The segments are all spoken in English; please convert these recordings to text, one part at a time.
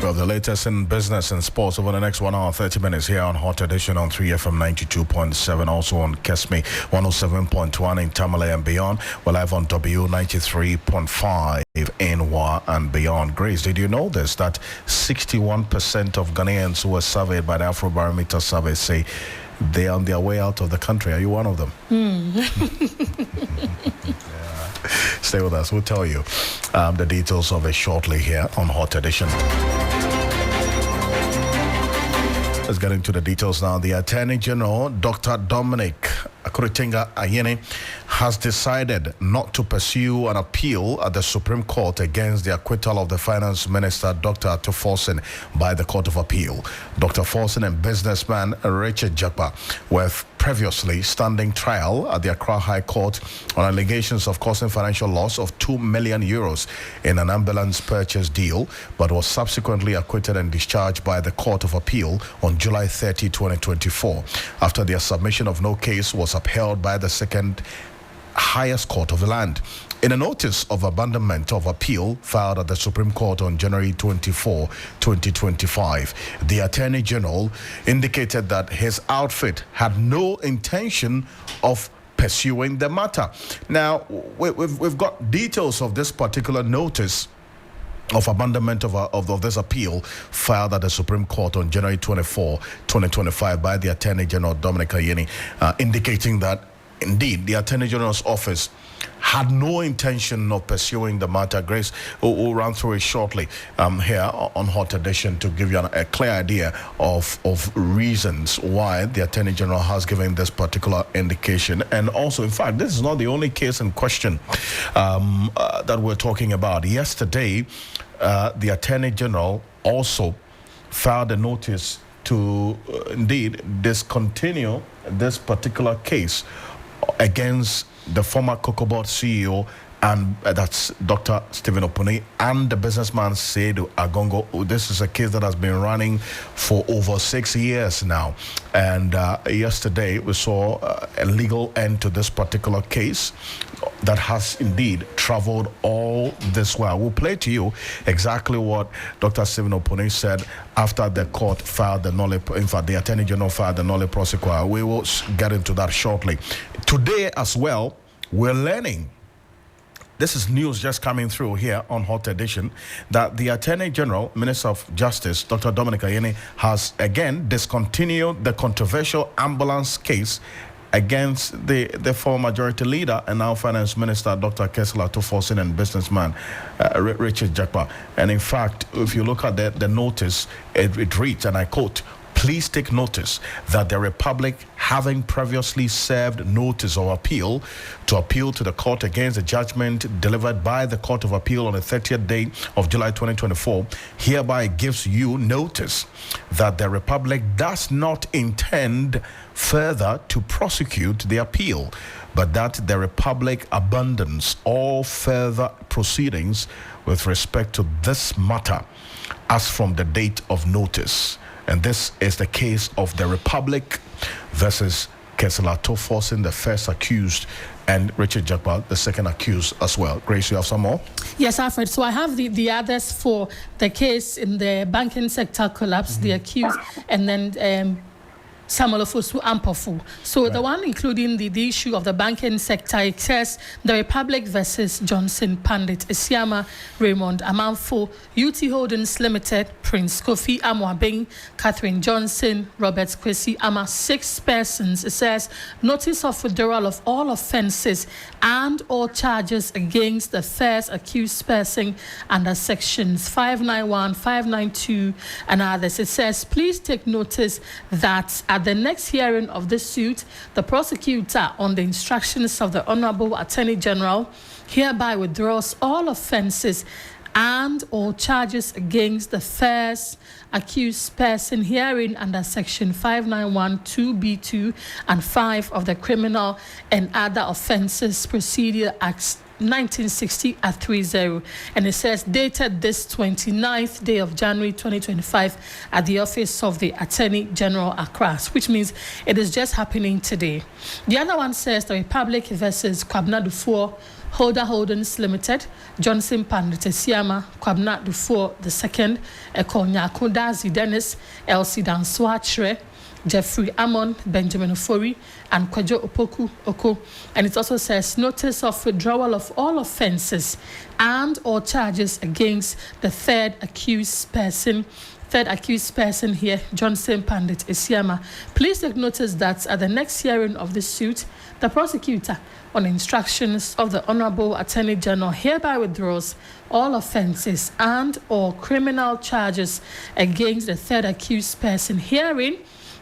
Well, the latest in business and sports over the next 1 hour, 30 minutes here on Hot Edition on 3FM 92.7, also on Kesme 107.1 in Tamale and beyond. We're live on W 93.5 in Wa and beyond. Grace, did you know this? That 61% of Ghanaians who were surveyed by the Afrobarometer survey say they are on their way out of the country. Are you one of them? Stay with us. We'll tell you the details of it shortly here on Hot Edition. Let's get into the details now. The Attorney General, Dr. Dominic Agyemang, has decided not to pursue an appeal at the Supreme Court against the acquittal of the Finance Minister, Dr. Forson, by the Court of Appeal. Dr. Forson and businessman Richard Jakpa were previously standing trial at the Accra High Court on allegations of causing financial loss of €2 million in an ambulance purchase deal, but was subsequently acquitted and discharged by the Court of Appeal on July 30, 2024, after their submission of no case was upheld by the second highest court of the land. In a notice of abandonment of appeal filed at the Supreme Court on January 24, 2025, the Attorney General indicated that his outfit had no intention of pursuing the matter. Now, we've got details of this particular notice of abandonment of this appeal filed at the Supreme Court on January 24, 2025 by the Attorney General Dominic Agyemang, indicating that indeed the Attorney General's office had no intention of pursuing the matter. Grace, we'll run through it shortly here on Hot Edition to give you a clear idea of reasons why the Attorney General has given this particular indication. And also, in fact, this is not the only case in question that we're talking about. Yesterday, the Attorney General also filed a notice to indeed discontinue this particular case against the former COCOBOD CEO, and that's Dr. Stephen Opuni, and the businessman Seydou Agongo. This is a case that has been running for over 6 years now. And yesterday we saw a legal end to this particular case that has indeed traveled all this while. We'll play to you exactly what Dr. Stephen Opuni said after the court filed the nolle, in fact, the Attorney General filed the nolle prosequi. We will get into that shortly. Today as well, we're learning, this is news just coming through here on Hot Edition, that the Attorney General, Minister of Justice, Dr. Dominic Agyemang, has again discontinued the controversial ambulance case against the former majority leader and now Finance Minister, Dr. Forson, and businessman Richard Jakpa. And in fact, if you look at the notice, it reads, and I quote, "Please take notice that the Republic, having previously served notice of appeal to the court against the judgment delivered by the Court of Appeal on the 30th day of July 2024, hereby gives you notice that the Republic does not intend further to prosecute the appeal, but that the Republic abandons all further proceedings with respect to this matter as from the date of notice." And this is the case of the Republic versus Forson, the first accused, and Richard Jakpa, the second accused as well. Grace, you have some more? Yes, Alfred. So I have the others for the case in the banking sector collapse, the accused, and then Samuel Ofosu Ampofu. So right. The one including the issue of the banking sector, it says the Republic versus Johnson Pandit, Isiama Raymond Amanfo, UT Holdings Limited, Prince Kofi Amoah, Catherine Johnson, Robert Kwesi Ama, 6 persons. It says notice of withdrawal of all offences and all charges against the first accused person under sections 591, 592 and others. It says please take notice that at the next hearing of this suit, the prosecutor, on the instructions of the Honourable Attorney General, hereby withdraws all offences and all charges against the first accused person herein under section 591 2B2 and 5 of the Criminal and Other Offences Procedure Acts 1960 at 30, and it says dated this 29th day of January 2025 at the office of the Attorney General Accra, which means it is just happening today. The other one says the Republic versus Kwabena Dufour Holder Holdings Limited, Johnson Pandit Esiama, Kwabna Dufour II, Ekonyako Dazi Dennis, Elsie Danswachre, Jeffrey Amon, Benjamin Ofori, and Kwajo Opoku Oko. And it also says notice of withdrawal of all offences and or charges against the third accused person here, Johnson Pandit Esiama. Please take notice that at the next hearing of this suit, the prosecutor, on instructions of the Honourable Attorney General, hereby withdraws all offences and or criminal charges against the third accused person herein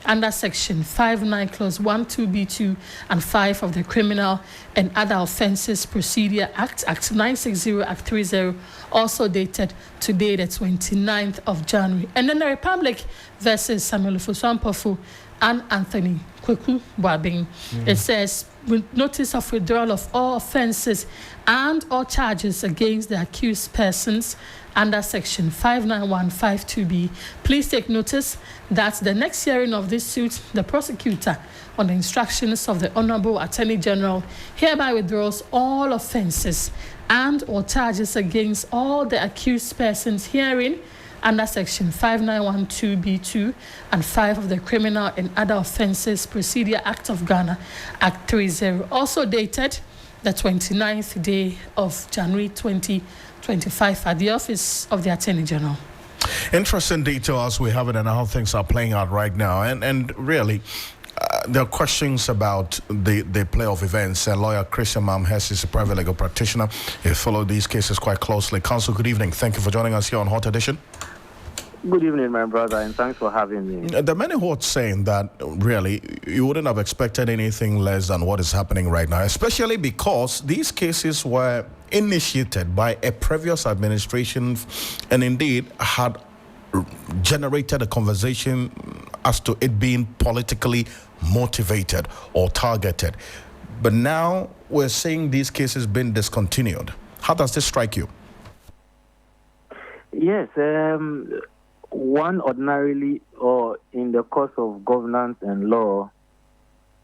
under Section 59, Clause 1, 2B2 and 5 of the Criminal and Other Offences Procedure Act, Act 960, Act 30, also dated today, the 29th of January. And then the Republic versus Samuel Ofosu and Anthony Kweku Boabeng. It says, with notice of withdrawal of all offences and all charges against the accused persons under Section 59152B. Please take notice that the next hearing of this suit, the prosecutor, on the instructions of the Honourable Attorney General, hereby withdraws all offences and or charges against all the accused persons herein under Section 5912B2 and 5 of the Criminal and Other Offences Procedure Act of Ghana, Act 30, also dated the 29th day of January 2025 at the Office of the Attorney General. Interesting details we have it and how things are playing out right now. And really, there are questions about the play of events. Lawyer Christian Mamhes is a private legal practitioner. He followed these cases quite closely. Counsel, good evening. Thank you for joining us here on Hot Edition. Good evening, my brother, and thanks for having me. There are many who are saying that really you wouldn't have expected anything less than what is happening right now, especially because these cases were initiated by a previous administration and indeed had generated a conversation as to it being politically motivated or targeted. But now we're seeing these cases being discontinued. How does this strike you? Yes, one ordinarily, or in the course of governance and law,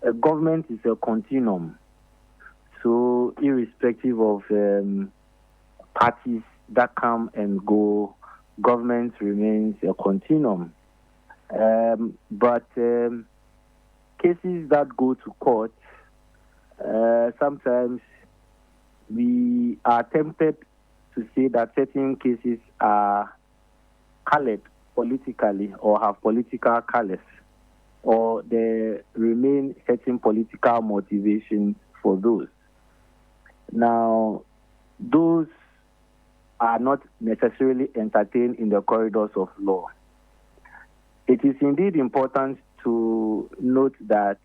a government is a continuum. So irrespective of parties that come and go, government remains a continuum. But cases that go to court, sometimes we are tempted to say that certain cases are colored politically or have political colors, or there remain certain political motivations for those. Now, those are not necessarily entertained in the corridors of law. It is indeed important to note that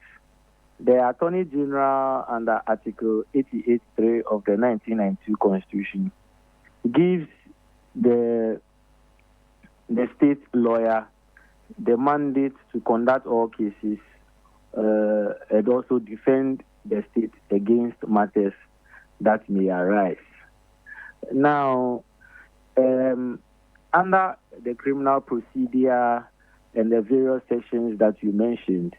the Attorney General under Article 88.3 of the 1992 Constitution gives the state lawyer the mandate to conduct all cases and also defend the state against matters that may arise. Now, under the criminal procedure and the various sections that you mentioned,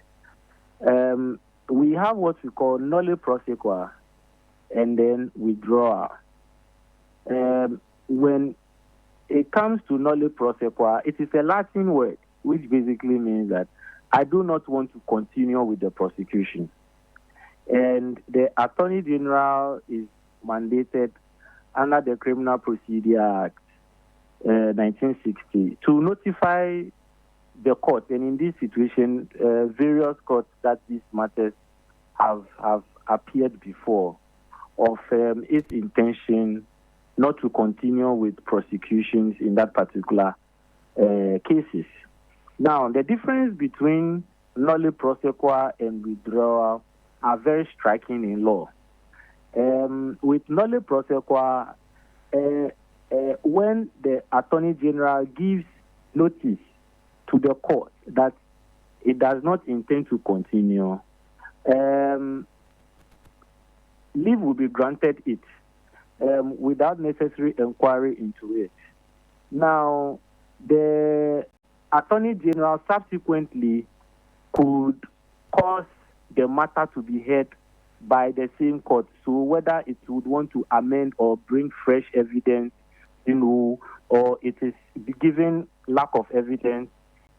we have what we call nolle prosequa and then withdrawal. When it comes to nolle prosequa, it is a Latin word, which basically means that I do not want to continue with the prosecution. And the Attorney General is mandated under the Criminal Procedure Act 1960 to notify the court, and in this situation, various courts that these matters have appeared before, of its intention not to continue with prosecutions in that particular cases. Now, the difference between nolle prosequa and withdrawal are very striking in law. With nolle prosequa, when the Attorney General gives notice to the court that it does not intend to continue, leave will be granted it without necessary inquiry into it. Now, the Attorney General subsequently could cause the matter to be heard by the same court. So whether it would want to amend or bring fresh evidence, or it is given lack of evidence,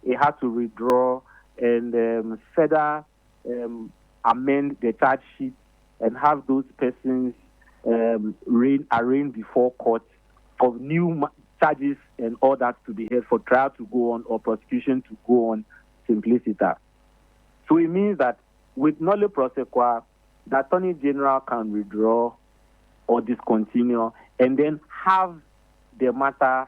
it has to withdraw and further amend the charge sheet and have those persons arraigned before court of new charges and all that to be held for trial to go on or prosecution to go on simpliciter. So it means that with nolle prosequi, the Attorney General can withdraw or discontinue and then have the matter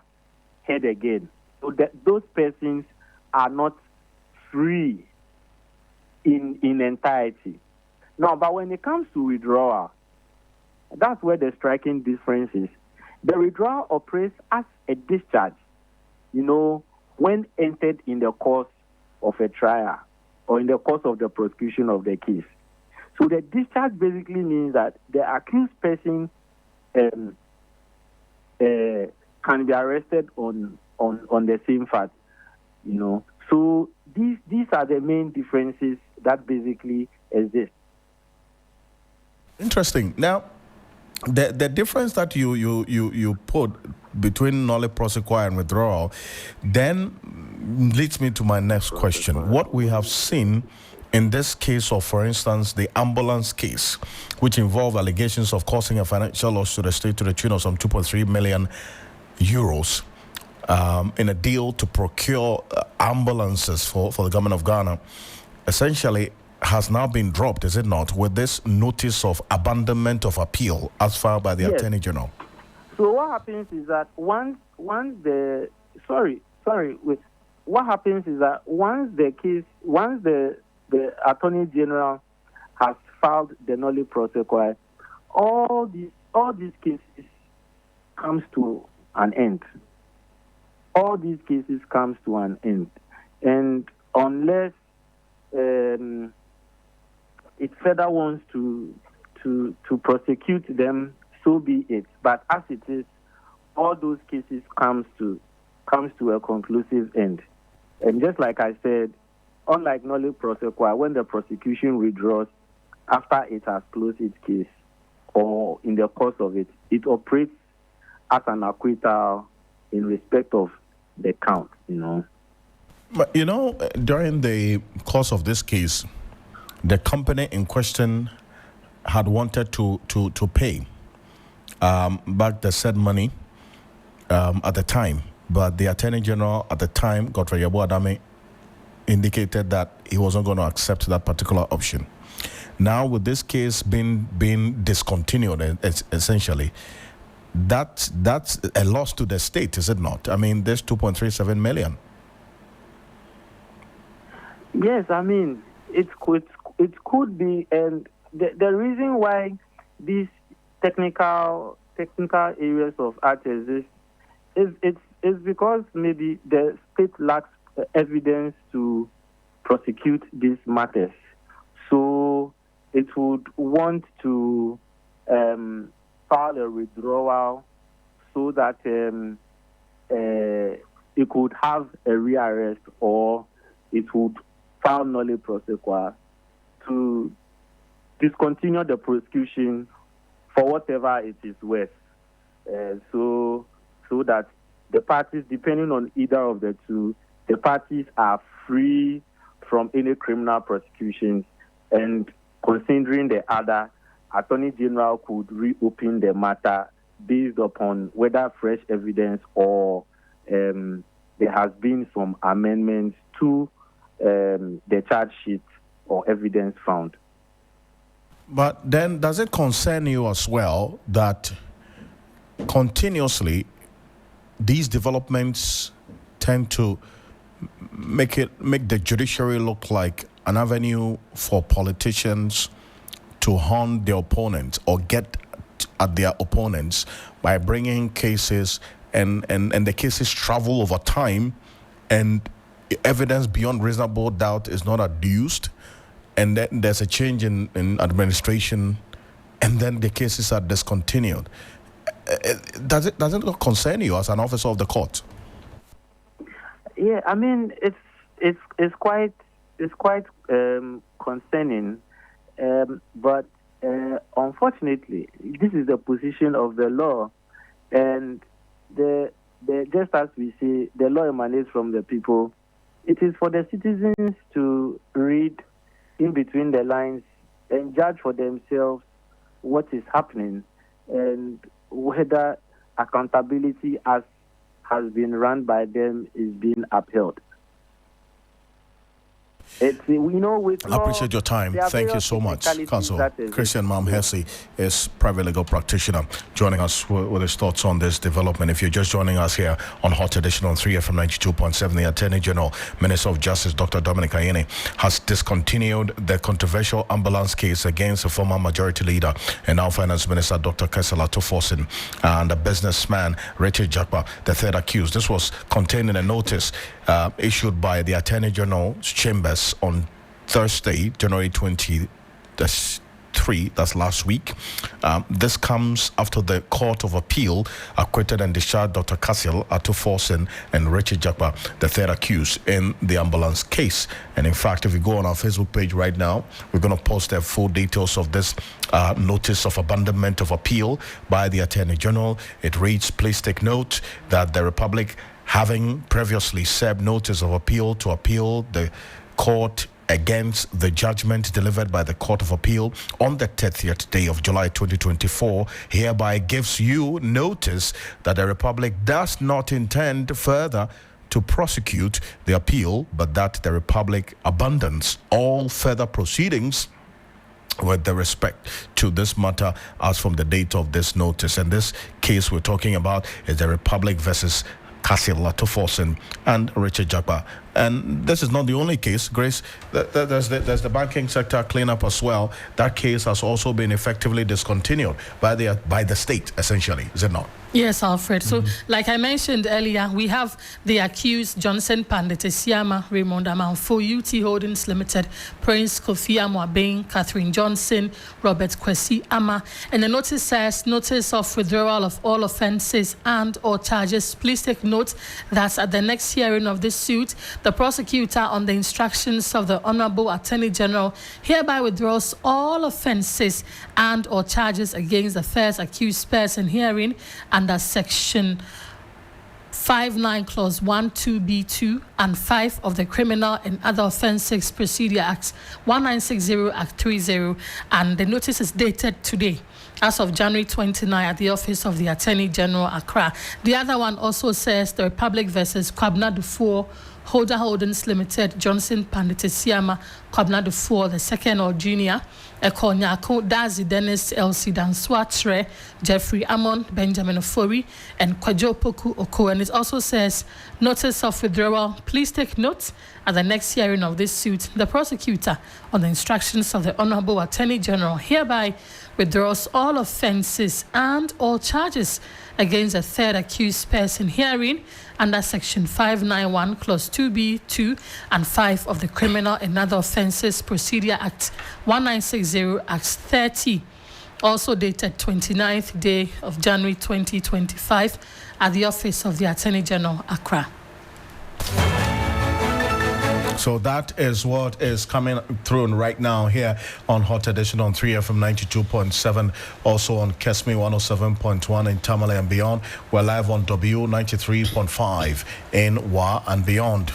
heard again. So that those persons are not free in entirety. Now, but when it comes to withdrawal, that's where the striking difference is. The withdrawal operates as a discharge, when entered in the course of a trial or in the course of the prosecution of the case. So the discharge basically means that the accused person can be arrested on the same fact, So these are the main differences that basically exist. Interesting. Now, the difference that you put between nolle prosequi and withdrawal then leads me to my next question. What we have seen in this case of, for instance, the ambulance case, which involved allegations of causing a financial loss to the state to the tune of some 2.3 million euros in a deal to procure ambulances for the government of Ghana, essentially has now been dropped, is it not, with this notice of abandonment of appeal as filed by the Attorney General? So what happens is that once the Attorney General has filed the nolle prosequi, all these cases comes to an end. All these cases comes to an end, and unless it further wants to prosecute them, so be it. But as it is, all those cases comes to a conclusive end. And just like I said, unlike nolle prosequi, when the prosecution withdraws after it has closed its case or in the course of it, it operates as an acquittal in respect of the count, But, during the course of this case, the company in question had wanted to pay back the said money at the time. But the Attorney General at the time, Godfrey Yeboah, indicated that he wasn't going to accept that particular option. Now, with this case being discontinued, essentially, that's a loss to the state, is it not? I mean, there's 2.37 million. Yes, I mean, it could be, and the reason why these technical areas of art exist is because maybe the state lacks evidence to prosecute these matters. So it would want to file a withdrawal so that it could have a rearrest, or it would file nolle prosequi to discontinue the prosecution for whatever it is worth. So that the parties, depending on either of the two, the parties are free from any criminal prosecutions, and considering the other, Attorney General could reopen the matter based upon whether fresh evidence or there has been some amendments to the charge sheet or evidence found. But then does it concern you as well that continuously these developments tend to make the judiciary look like an avenue for politicians to harm their opponents or get at their opponents by bringing cases and the cases travel over time and evidence beyond reasonable doubt is not adduced, and then there's a change in administration and then the cases are discontinued? Does it not concern you as an officer of the court? Yeah, I mean, it's quite concerning, but unfortunately, this is the position of the law, and just as we say, the law emanates from the people. It is for the citizens to read in between the lines and judge for themselves what is happening and whether accountability as has been run by them is being upheld. With I appreciate your time. Thank you so much. Counsel Christian Mamhesi is private legal practitioner joining us with his thoughts on this development. If you're just joining us here on Hot Edition on 3FM 92.7, the Attorney General, Minister of Justice, Dr. Dominic Ayine, has discontinued the controversial ambulance case against the former Majority Leader and now Finance Minister, Dr. Kesela Tuforsin, and the businessman, Richard Jakpa, the third accused. This was contained in a notice issued by the Attorney General's chambers on Thursday, January 23, that's last week. This comes after the Court of Appeal acquitted and discharged Dr. Kesela Tuforsin and Richard Jakpa, the third accused, in the ambulance case. And in fact, if you go on our Facebook page right now, we're going to post the full details of this notice of abandonment of appeal by the Attorney General. It reads, please take note that the Republic, having previously served notice of appeal to appeal the court against the judgment delivered by the Court of Appeal on the 30th day of July 2024, hereby gives you notice that the Republic does not intend further to prosecute the appeal, but that the Republic abandons all further proceedings with the respect to this matter as from the date of this notice. And this case we're talking about is the Republic versus Kesela Tuforsin and Richard Jakpa. And this is not the only case, Grace. There's the banking sector cleanup as well. That case has also been effectively discontinued by the state, essentially, is it not? Yes, Alfred. So, like I mentioned earlier, we have the accused Johnson Pandit Esiama, Raymond Amanfo, UT Holdings Limited, Prince Kofi Amoah, Catherine Johnson, Robert Kwesi Ama. And the notice says, notice of withdrawal of all offences and or charges. Please take note that at the next hearing of this suit, the prosecutor, on the instructions of the Honourable Attorney General, hereby withdraws all offences and or charges against the first accused person herein under Section 59 Clause 1, 2B2 and 5 of the Criminal and Other Offences Procedure Act 1960 Act 30, and the notice is dated today, as of January 29, at the Office of the Attorney General, Accra. The other one also says the Republic versus Kwabena Dufour, Holder Holdings Limited, Johnson Pandit Esiama, Kwabena Dufour, the second or junior, Ekonyako, Dazi Dennis, Elsie Danswatre, Jeffrey Amon, Benjamin Ofori, and Kwajo Poku Oko. And it also says, notice of withdrawal. Please take note at the next hearing of this suit, the prosecutor, on the instructions of the Honourable Attorney General, hereby withdraws all offences and all charges against a third accused person herein under Section 591, Clause 2B, 2 and 5 of the Criminal and Other Offences Procedure Act 1960, Act 30, also dated 29th day of January 2025 at the Office of the Attorney General, Accra. So that is what is coming through right now here on Hot Edition on 3FM 92.7, also on Kesme 107.1 in Tamale and beyond. We're live on W 93.5 in Wa and beyond.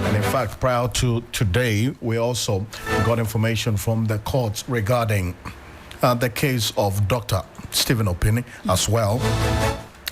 And in fact, prior to today, we also got information from the courts regarding the case of Dr. Stephen Opini as well.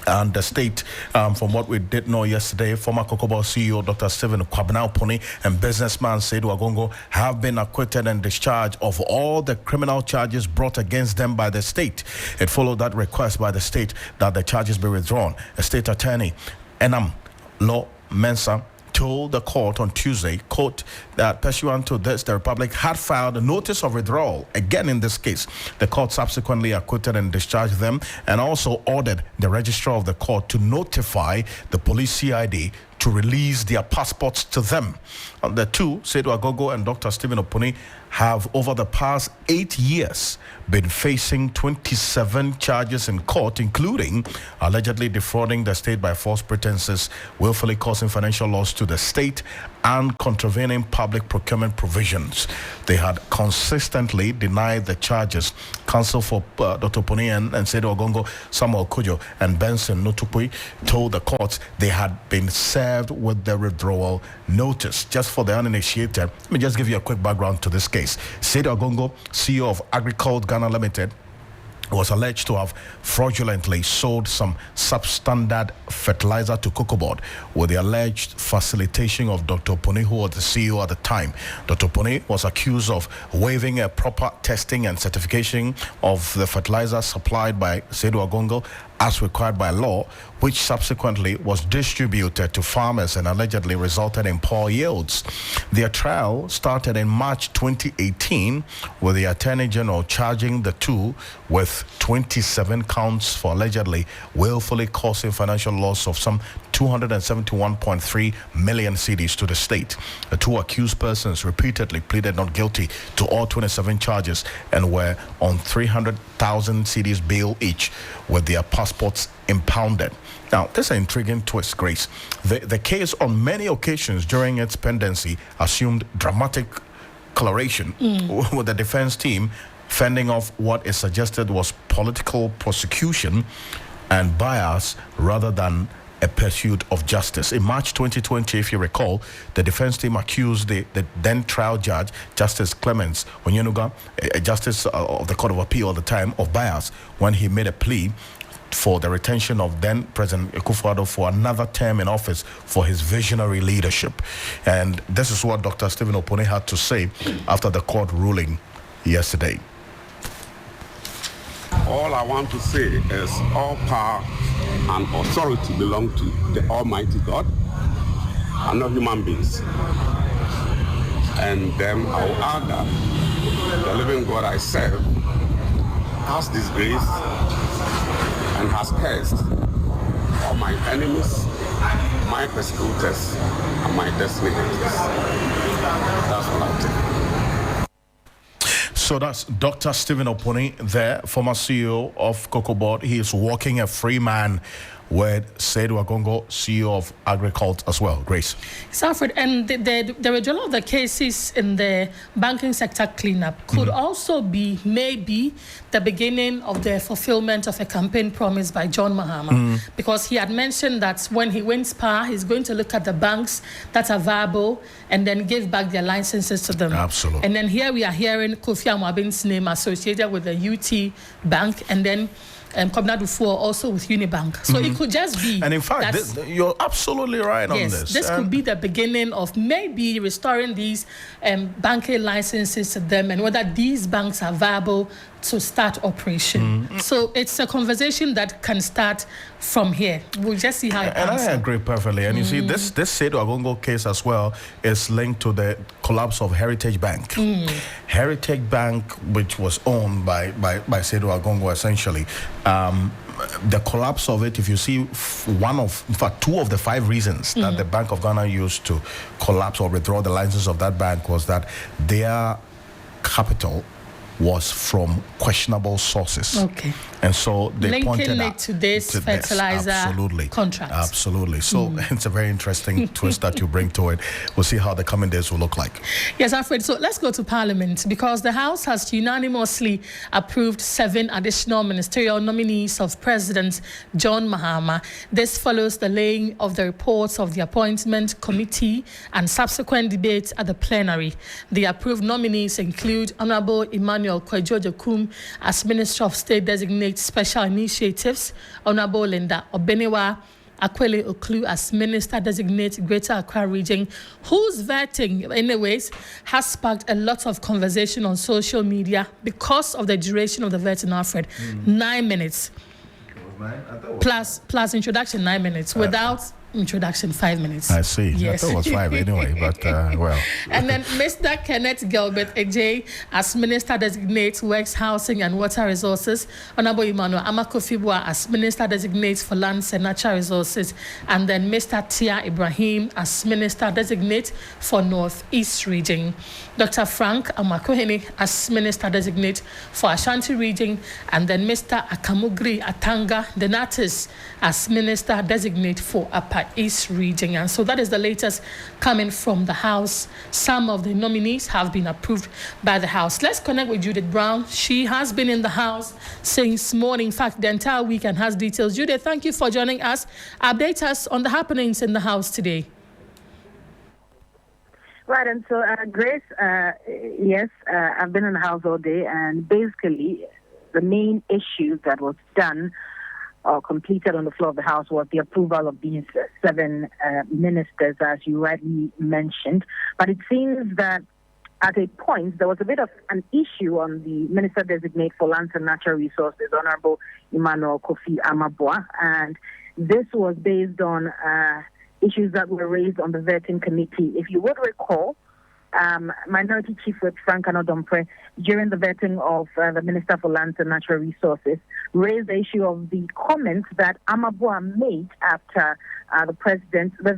And the state, from what we did know yesterday, former Kokobo CEO Dr. Stephen Kwabena Opini and businessman Saidu Agongo have been acquitted and discharged of all the criminal charges brought against them by the state. It followed that request by the state that the charges be withdrawn. A state attorney, Enam Law Mensah, told the court on Tuesday, quote, that pursuant to this, the Republic had filed a notice of withdrawal. Again, in this case, the court subsequently acquitted and discharged them and also ordered the registrar of the court to notify the police CID to release their passports to them. The two, Seydou Agogo and Dr. Stephen Oponi, have over the past 8 years been facing 27 charges in court, including allegedly defrauding the state by false pretenses, willfully causing financial loss to the state, and contravening public procurement provisions. They had consistently denied the charges. Counsel for Dr. Oponi and Seydou Agogo, Samuel Kojo, and Benson Notupui told the courts they had been served with the withdrawal notice. Just for the uninitiated, let me just give you a quick background to this case. Seydou Agogo, CEO of Agricult Ghana Limited, was alleged to have fraudulently sold some substandard fertilizer to Cocoa Board with the alleged facilitation of Dr. Oponi, who was the CEO at the time. Dr. Oponi was accused of waiving a proper testing and certification of the fertilizer supplied by Seydou Agogo as required by law, which subsequently was distributed to farmers and allegedly resulted in poor yields. Their trial started in March 2018, with the Attorney General charging the two with 27 counts for allegedly willfully causing financial loss of some 271.3 million cedis to the state. The two accused persons repeatedly pleaded not guilty to all 27 charges and were on 300,000 cedis bail each, with their passports impounded. Now, this is an intriguing twist, Grace. The case on many occasions during its pendency assumed dramatic coloration, with the defense team fending off what is suggested was political prosecution and bias rather than a pursuit of justice. In March 2020, if you recall, the defense team accused the then trial judge, Justice Clemens Onyenuga, a justice of the Court of Appeal at the time, of bias when he made a plea for the retention of then President Akufo-Addo for another term in office for his visionary leadership. And this is what Dr. Stephen Oponi had to say after the court ruling yesterday. All I want to say is all power and authority belong to the Almighty God and not human beings. And then I will add that the living God I serve has disgraced and has cursed all my enemies, my persecutors, and my destiny haters. That's what I'll take. So that's Dr. Stephen Oponi, the former CEO of Cocoa Board. He is walking a free man with Seydou Agogo, CEO of Agricult as well. Grace. It's Alfred, and the result of the cases in the banking sector cleanup could also be maybe the beginning of the fulfillment of a campaign promise by John Mahama, because he had mentioned that when he wins power, he's going to look at the banks that are viable and then give back their licenses to them. Absolutely. And then here we are hearing Kofi Amwabin's name associated with the UT Bank, and then Kwabena Duffuor also with Unibank. So it could just be. And in fact, you're absolutely right on this. This could be the beginning of maybe restoring these banking licenses to them, and whether these banks are viable to start operation. So it's a conversation that can start from here. We'll just see how it pans. And I agree perfectly. And you see, this Seydou Agogo case as well is linked to the collapse of Heritage Bank. Heritage Bank, which was owned by Seydou Agogo essentially. The collapse of it, if you see two of the 5 reasons that the Bank of Ghana used to collapse or withdraw the license of that bank was that their capital was from questionable sources. Okay. And so they pointed out to this fertilizer contract. Absolutely. So it's a very interesting twist that you bring to it. We'll see how the coming days will look like. Yes, Alfred. So let's go to Parliament, because the House has unanimously approved 7 additional ministerial nominees of President John Mahama. This follows the laying of the reports of the appointment committee and subsequent debates at the plenary. The approved nominees include Honorable Emmanuel Kwejojokum as Minister of State Designate Special Initiatives, Honorable Linda Obenewa Akwele Oklu as Minister Designate Greater Accra Region, whose vetting, anyways, has sparked a lot of conversation on social media because of the duration of the vetting, Alfred. 9 minutes. Plus introduction, 9 minutes. Without introduction, 5 minutes. I see. Yes. I thought it was 5 anyway, but well. And then Mr. Kenneth Gilbert Ejay, as Minister Designate Works, Housing and Water Resources. Honorable Emmanuel Akrofi as Minister Designate for Lands and Natural Resources. And then Mr. Tia Ibrahim as Minister Designate for North East Region. Dr. Frank Amakohene as Minister Designate for Ashanti Region. And then Mr. Akamugri Atanga Denatis as Minister Designate for Upper East Region. And so that is the latest coming from the House. Some of the nominees have been approved by the House. Let's connect with Judith Brown. She has been in the House since morning, in fact, the entire week, and has details. Judith, thank you for joining us. Update us on the happenings in the House today. Right, and so, Grace, yes, I've been in the House all day, and basically the main issue that was done or completed on the floor of the House was the approval of these 7 ministers, as you rightly mentioned. But it seems that at a point, there was a bit of an issue on the Minister Designate for Lands and Natural Resources, Honorable Emmanuel Kofi Amoah, and this was based on issues that were raised on the vetting committee. If you would recall, Minority Chief Whip Frank Anodompre, during the vetting of the Minister for Lands and Natural Resources, raised the issue of the comments that Amoah made after the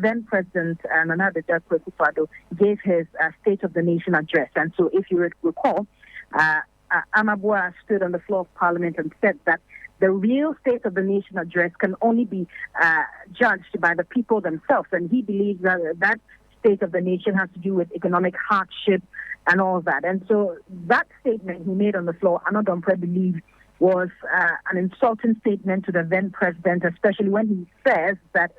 then President Nana Addo Akufo-Addo gave his State of the Nation address. And so, if you recall, Amoah stood on the floor of Parliament and said that the real State of the Nation address can only be judged by the people themselves. And he believes that State of the Nation has to do with economic hardship and all that. And so that statement he made on the floor, Anodompre believed, was an insulting statement to the then president, especially when he says that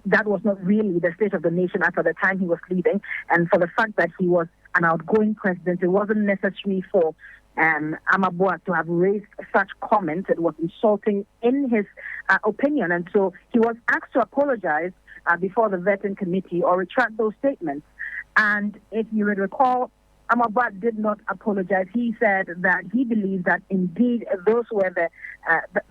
that was not really the State of the Nation at the time he was leading. And for the fact that he was an outgoing president, it wasn't necessary for Amoah to have raised such comments. It was insulting in his opinion. And so he was asked to apologize before the vetting committee or retract those statements. And if you would recall, Amoah did not apologize. He said that he believes that indeed those were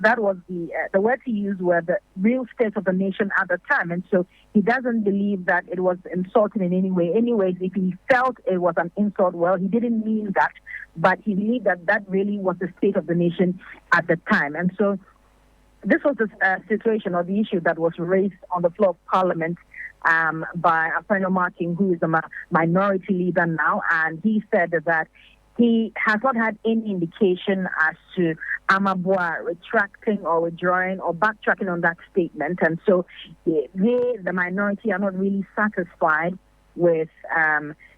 that was the words he used were the real State of the Nation at the time. And so he doesn't believe that it was insulting in any way. Anyways, if he felt it was an insult, well, he didn't mean that, but he believed that that really was the State of the Nation at the time. And so this was the situation or the issue that was raised on the floor of Parliament by Alfred Martin, who is a minority leader now, and he said that he has not had any indication as to Amoah retracting or withdrawing or backtracking on that statement. And so they, the minority, are not really satisfied with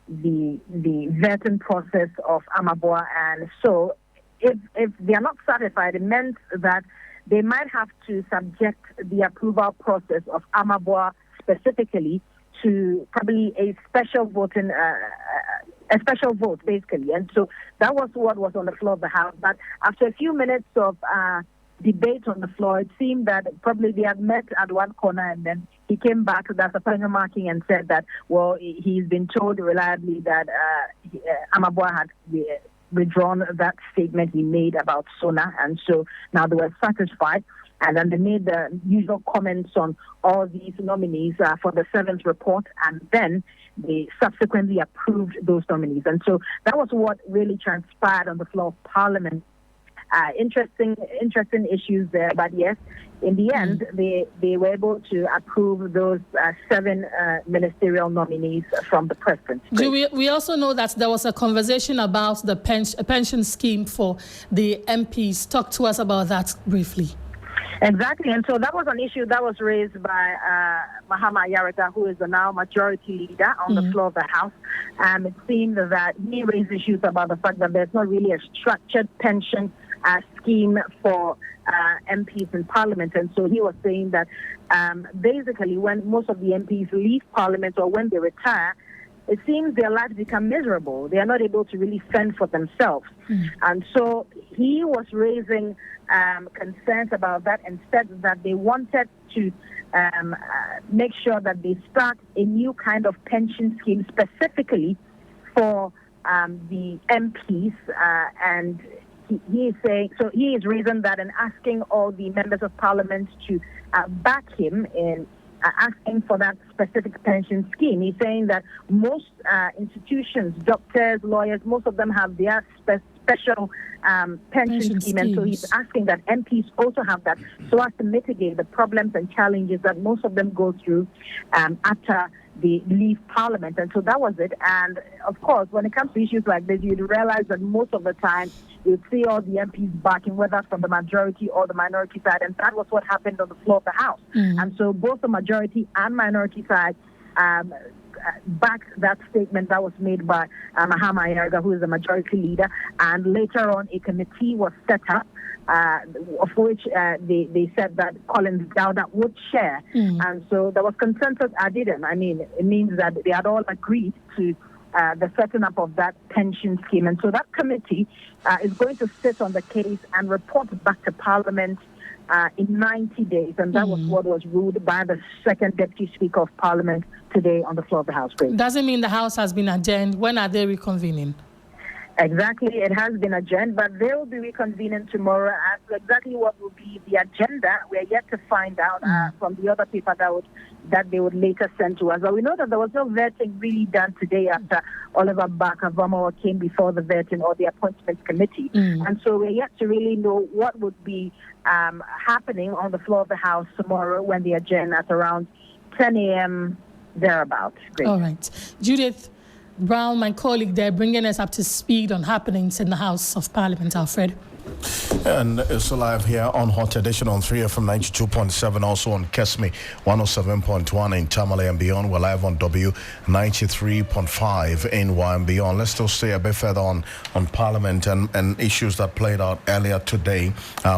the vetting process of Amoah. And so if they are not satisfied, it meant that they might have to subject the approval process of Amoah specifically to probably a special vote, basically. And so that was what was on the floor of the House. But after a few minutes of debate on the floor, it seemed that probably they had met at one corner, and then he came back to that final marking and said that, well, he's been told reliably that Amoah had withdrawn that statement he made about SONA, and so now they were satisfied. And then they made the usual comments on all these nominees for the 7th report, and then they subsequently approved those nominees. And so that was what really transpired on the floor of Parliament. Interesting issues there, but yes, in the end, they were able to approve those 7 ministerial nominees from the president. We also know that there was a conversation about the pension scheme for the MPs. Talk to us about that briefly. Exactly, and so that was an issue that was raised by Mahama Yarata, who is the now majority leader on the floor of the House. It seemed that he raised issues about the fact that there's not really a structured pension scheme for MPs in Parliament. And so he was saying that basically when most of the MPs leave Parliament or when they retire, it seems their lives become miserable. They are not able to really fend for themselves. And so he was raising concerns about that and said that they wanted to make sure that they start a new kind of pension scheme specifically for the MPs. And he is saying, so he is raising that and asking all the members of Parliament to back him in asking for that specific pension scheme. He's saying that most institutions, doctors, lawyers, most of them have their special pension scheme, and so he's asking that MPs also have that, so as to mitigate the problems and challenges that most of them go through after they leave Parliament. And so that was it. And of course, when it comes to issues like this, you'd realize that most of the time you'd see all the MPs backing, whether from the majority or the minority side, and that was what happened on the floor of the House. And so both the majority and minority side back that statement that was made by Mahama Ayarga, who is the majority leader, and later on a committee was set up, of which they said that Collins Dowda would chair. And so there was consensus addendum. I mean, it means that they had all agreed to the setting up of that pension scheme. And so that committee is going to sit on the case and report back to Parliament in 90 days. And that was what was ruled by the second Deputy Speaker of Parliament today on the floor of the House. Doesn't mean the House has been adjourned. When are they reconvening? Exactly, it has been adjourned, but they will be reconvening tomorrow. As to exactly what will be the agenda, we are yet to find out from the other paper that they would later send to us. But we know that there was no vetting really done today after Oliver Amoah came before the vetting or the appointments committee. And so we're yet to really know what would be happening on the floor of the House tomorrow when they adjourn at around 10 a.m. thereabouts. All right. Judith Brown, my colleague there, bringing us up to speed on happenings in the House of Parliament. Alfred. And it's live here on Hot Edition on 3FM 92.7, also on Kesme 107.1 in Tamale and beyond. We're live on W 93.5 in Y and beyond. Let's still stay a bit further on Parliament and issues that played out earlier today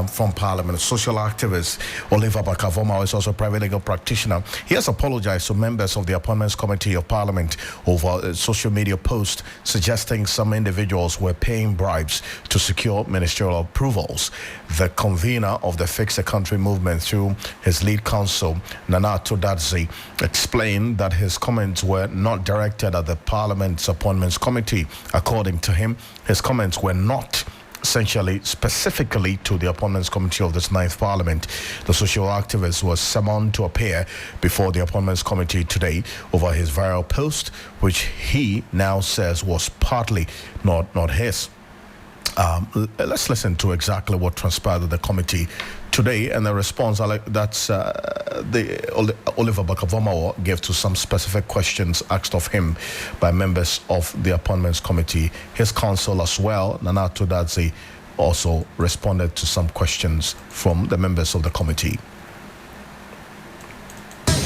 from Parliament. Social activist Oliver Bakavoma is also a private legal practitioner. He has apologized to members of the Appointments Committee of Parliament over a social media post suggesting some individuals were paying bribes to secure ministerial approvals. The convener of the Fix the Country movement, through his lead counsel, Nana Todadze, explained that his comments were not directed at the Parliament's Appointments Committee. According to him, his comments were not essentially specifically to the Appointments Committee of this 9th Parliament. The social activist was summoned to appear before the Appointments Committee today over his viral post, which he now says was partly not his. Let's listen to exactly what transpired at the committee today and the response that's Oliver Bakavoma gave to some specific questions asked of him by members of the Appointments Committee. His counsel as well, Nana Todadze, also responded to some questions from the members of the committee.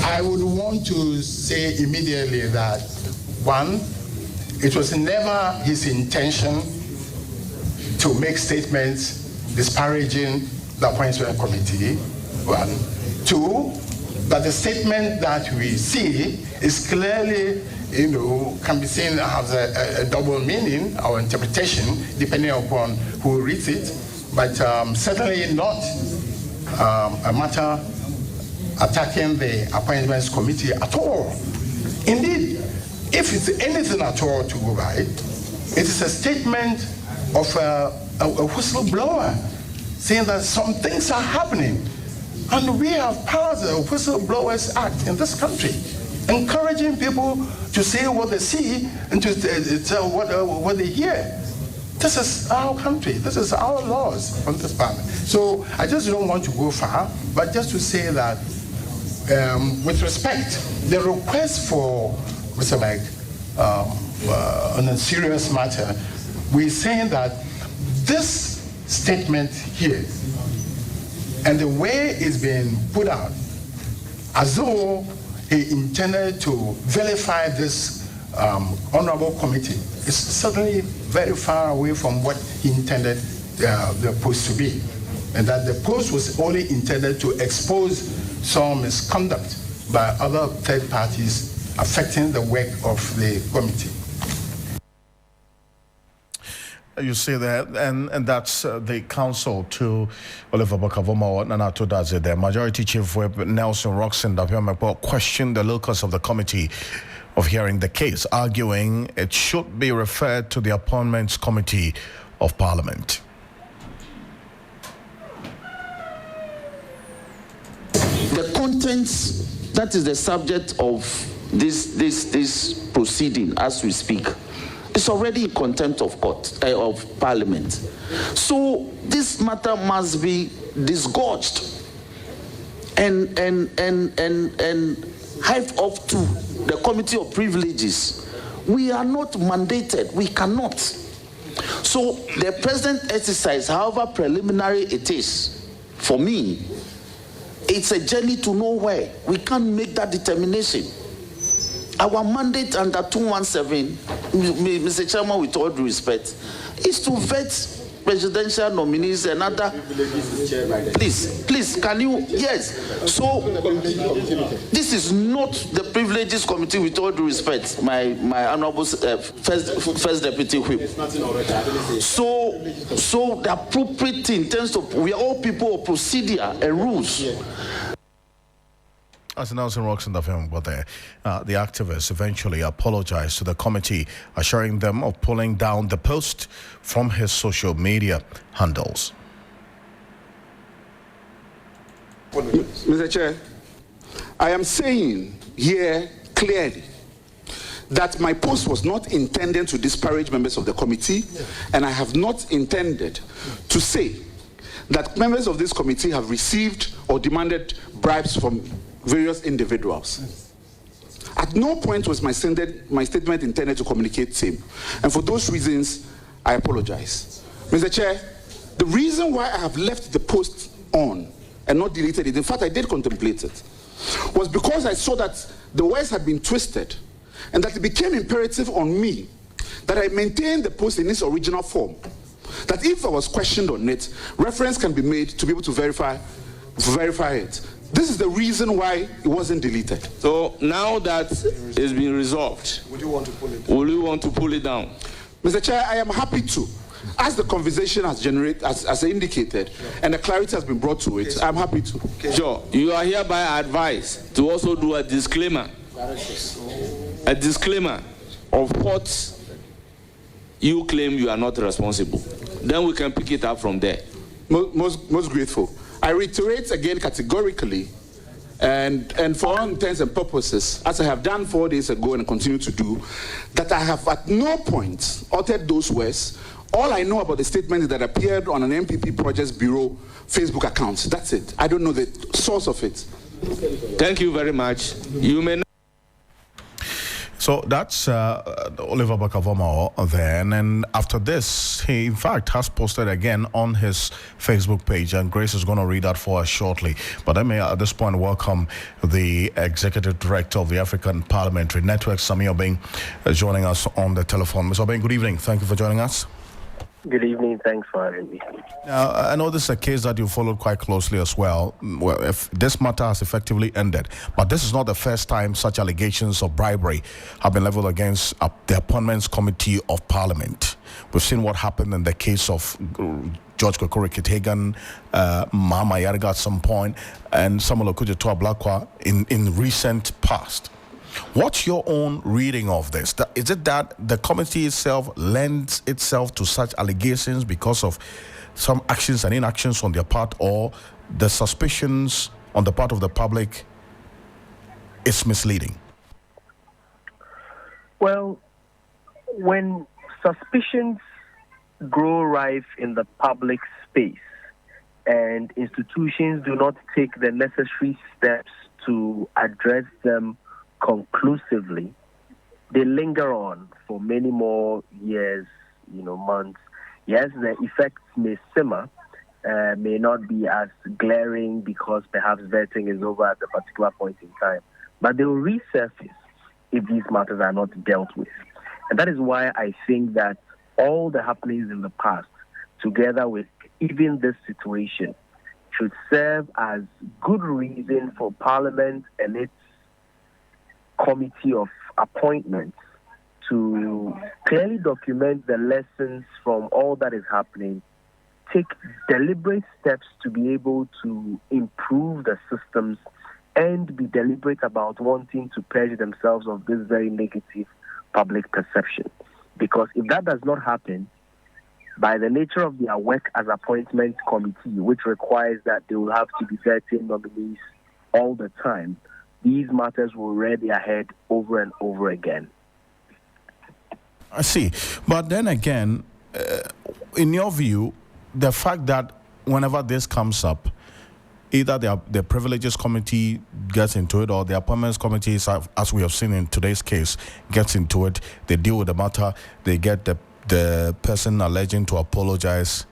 I would want to say immediately that, one, it was never his intention to make statements disparaging the Appointments Committee. One. Two, that the statement that we see is clearly, can be seen as a double meaning or interpretation, depending upon who reads it, but certainly not a matter attacking the Appointments Committee at all. Indeed, if it's anything at all to go by, it is a statement of a whistleblower saying that some things are happening. And we have passed the Whistleblowers Act in this country, encouraging people to say what they see and to tell what they hear. This is our country. This is our laws on this planet. So I just don't want to go far, but just to say that with respect, the request for Mr. Meg on a serious matter, we're saying that this statement here and the way it's been put out, as though he intended to vilify this honorable committee, is certainly very far away from what he intended the post to be. And that the post was only intended to expose some misconduct by other third parties affecting the work of the committee. You see that, and that's the counsel to Oliver Bakavoma, Nana Todadze. The Majority Chief Whip Nelson Roxon Dapiamekpo questioned the locus of the committee of hearing the case, arguing it should be referred to the Appointments Committee of Parliament. The contents that is the subject of this proceeding as we speak, is already in contempt of court, of Parliament. So this matter must be disgorged and hived off to the Committee of Privileges. We are not mandated. We cannot. So the present exercise, however preliminary it is, for me, it's a journey to nowhere. We can't make that determination. Our mandate under 217, Mr. Chairman, with all due respect, is to vet presidential nominees and other. Please, can you? Yes. So this is not the Privileges Committee, with all due respect, my honourable first deputy whip. So the appropriate thing in terms of, we are all people of procedure and rules. As announced in Rocks in the film, but the activists eventually apologized to the committee, assuring them of pulling down the post from his social media handles. Mr. Chair, I am saying here clearly that my post was not intended to disparage members of the committee, and I have not intended to say that members of this committee have received or demanded bribes from various individuals. At no point was my statement intended to communicate same. And for those reasons, I apologize. Mr. Chair, the reason why I have left the post on and not deleted it, in fact, I did contemplate it, was because I saw that the words had been twisted and that it became imperative on me that I maintain the post in its original form. That if I was questioned on it, reference can be made to be able to verify it. This is the reason why it wasn't deleted. So now that it's been resolved, will you want to pull it down? Mr. Chair, I am happy to. As the conversation has generated, as indicated, and the clarity has been brought to it, I'm happy to. Sure. You are hereby advised to also do a disclaimer. A disclaimer of what you claim you are not responsible. Then we can pick it up from there. Most grateful. I reiterate again categorically, and for all intents and purposes, as I have done 4 days ago and continue to do, that I have at no point uttered those words. All I know about the statement is that appeared on an MPP Projects Bureau Facebook account. That's it. I don't know the source of it. Thank you very much. You may. So that's Oliver Bakavomo then, and after this, he in fact has posted again on his Facebook page, and Grace is going to read that for us shortly. But I may at this point welcome the Executive Director of the African Parliamentary Network, Sami Obeng, joining us on the telephone. Mr. Obeng, good evening. Thank you for joining us. Good evening. Thanks for having me. Now, I know this is a case that you followed quite closely as well. Well, if this matter has effectively ended, but this is not the first time such allegations of bribery have been leveled against the Appointments Committee of Parliament. We've seen what happened in the case of George Kokori-Kithagan, Mahama Yarga at some point, and Samuel Okudzeto Ablakwa in recent past. What's your own reading of this? Is it that the committee itself lends itself to such allegations because of some actions and inactions on their part, or the suspicions on the part of the public is misleading? Well, when suspicions grow rife in the public space and institutions do not take the necessary steps to address them conclusively, they linger on for many more years, months. Yes, the effects may simmer, may not be as glaring because perhaps vetting is over at a particular point in time, but they will resurface if these matters are not dealt with. And that is why I think that all the happenings in the past, together with even this situation, should serve as good reason for Parliament and its Committee of Appointments to clearly document the lessons from all that is happening, take deliberate steps to be able to improve the systems, and be deliberate about wanting to purge themselves of this very negative public perception. Because if that does not happen, by the nature of their work as appointment committee, which requires that they will have to be vetting nominees all the time, these matters will rear their head over and over again. I see. But then again, in your view, the fact that whenever this comes up, either the Privileges Committee gets into it or the Appointments Committee, as we have seen in today's case, gets into it, they deal with the matter, they get the person alleging to apologize,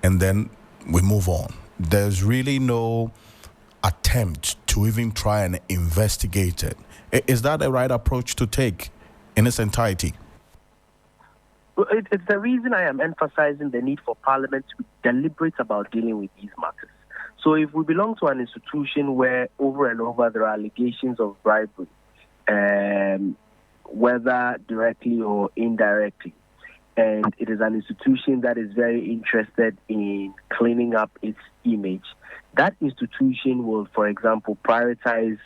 and then we move on. There's really no attempt to even try and investigate it. Is that the right approach to take in its entirety? Well, it's the reason I am emphasizing the need for Parliament to be deliberate about dealing with these matters. So if we belong to an institution where over and over there are allegations of bribery, whether directly or indirectly, and it is an institution that is very interested in cleaning up its image, that institution will, for example, prioritize,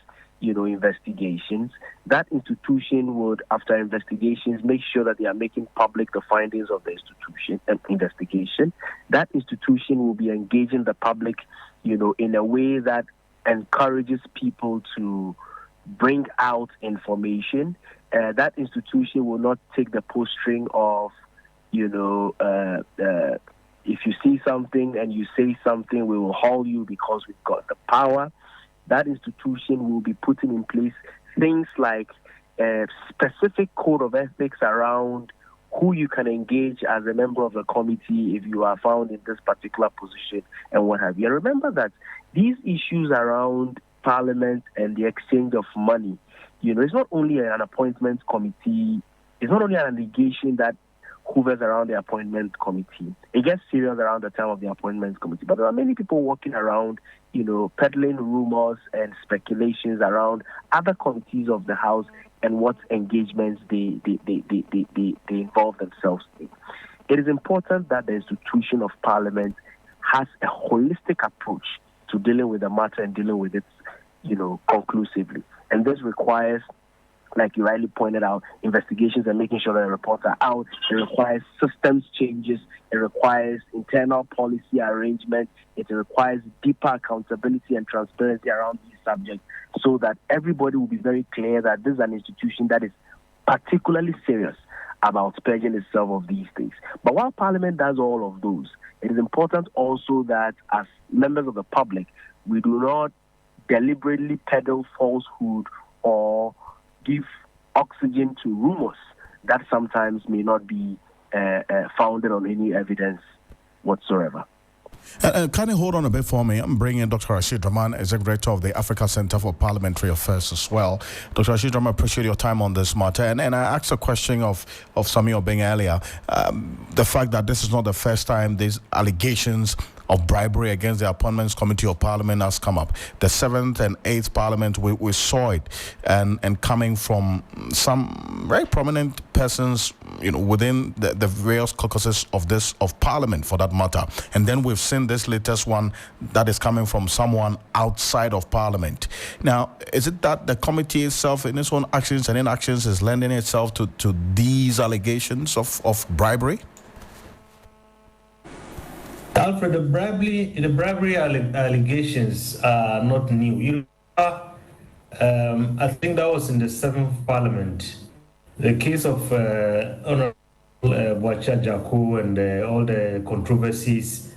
investigations. That institution would, after investigations, make sure that they are making public the findings of the institution and investigation. That institution will be engaging the public, in a way that encourages people to bring out information. That institution will not take the posturing of, if you see something and you say something, we will haul you because we've got the power. That institution will be putting in place things like a specific code of ethics around who you can engage as a member of the committee if you are found in this particular position and what have you. And remember that these issues around Parliament and the exchange of money, it's not only an appointments committee, it's not only an allegation that hovers around the appointment committee. It gets serious around the time of the appointments committee. But there are many people walking around, peddling rumors and speculations around other committees of the House and what engagements they involve themselves in. It is important that the institution of Parliament has a holistic approach to dealing with the matter and dealing with it, conclusively. And this requires, like you rightly pointed out, investigations and making sure that the reports are out. It requires systems changes. It requires internal policy arrangement. It requires deeper accountability and transparency around these subjects so that everybody will be very clear that this is an institution that is particularly serious about purging itself of these things. But while Parliament does all of those, it is important also that as members of the public, we do not deliberately peddle falsehood or give oxygen to rumors that sometimes may not be founded on any evidence whatsoever. Can you hold on a bit for me? I'm bringing in Dr. Rashid Rahman, Executive Director of the Africa Center for Parliamentary Affairs as well. Dr. Rashid Rahman, appreciate your time on this matter. And I asked a question of Sami Obeng earlier. The fact that this is not the first time these allegations of bribery against the Appointments Committee of Parliament has come up. The 7th and 8th Parliament, we saw it, and coming from some very prominent persons, within the various caucuses of Parliament, for that matter. And then we've seen this latest one that is coming from someone outside of Parliament. Now, is it that the committee itself, in its own actions and inactions, is lending itself to these allegations of bribery? Alfred, the bribery allegations are not new. I think that was in the 7th Parliament. The case of Honorable Bwacha Jaku and all the controversies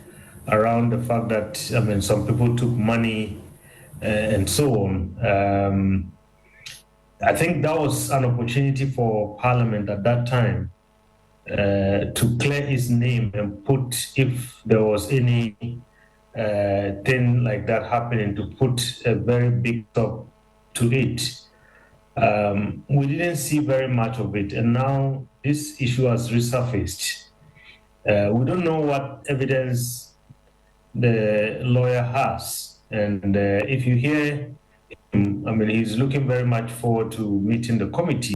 around the fact that, some people took money and so on. I think that was an opportunity for Parliament at that time to clear his name and put, if there was any thing like that happening, to put a very big stop to it. We didn't see very much of it, and now this issue has resurfaced. We don't know what evidence the lawyer has, and if you hear him, he's looking very much forward to meeting the committee.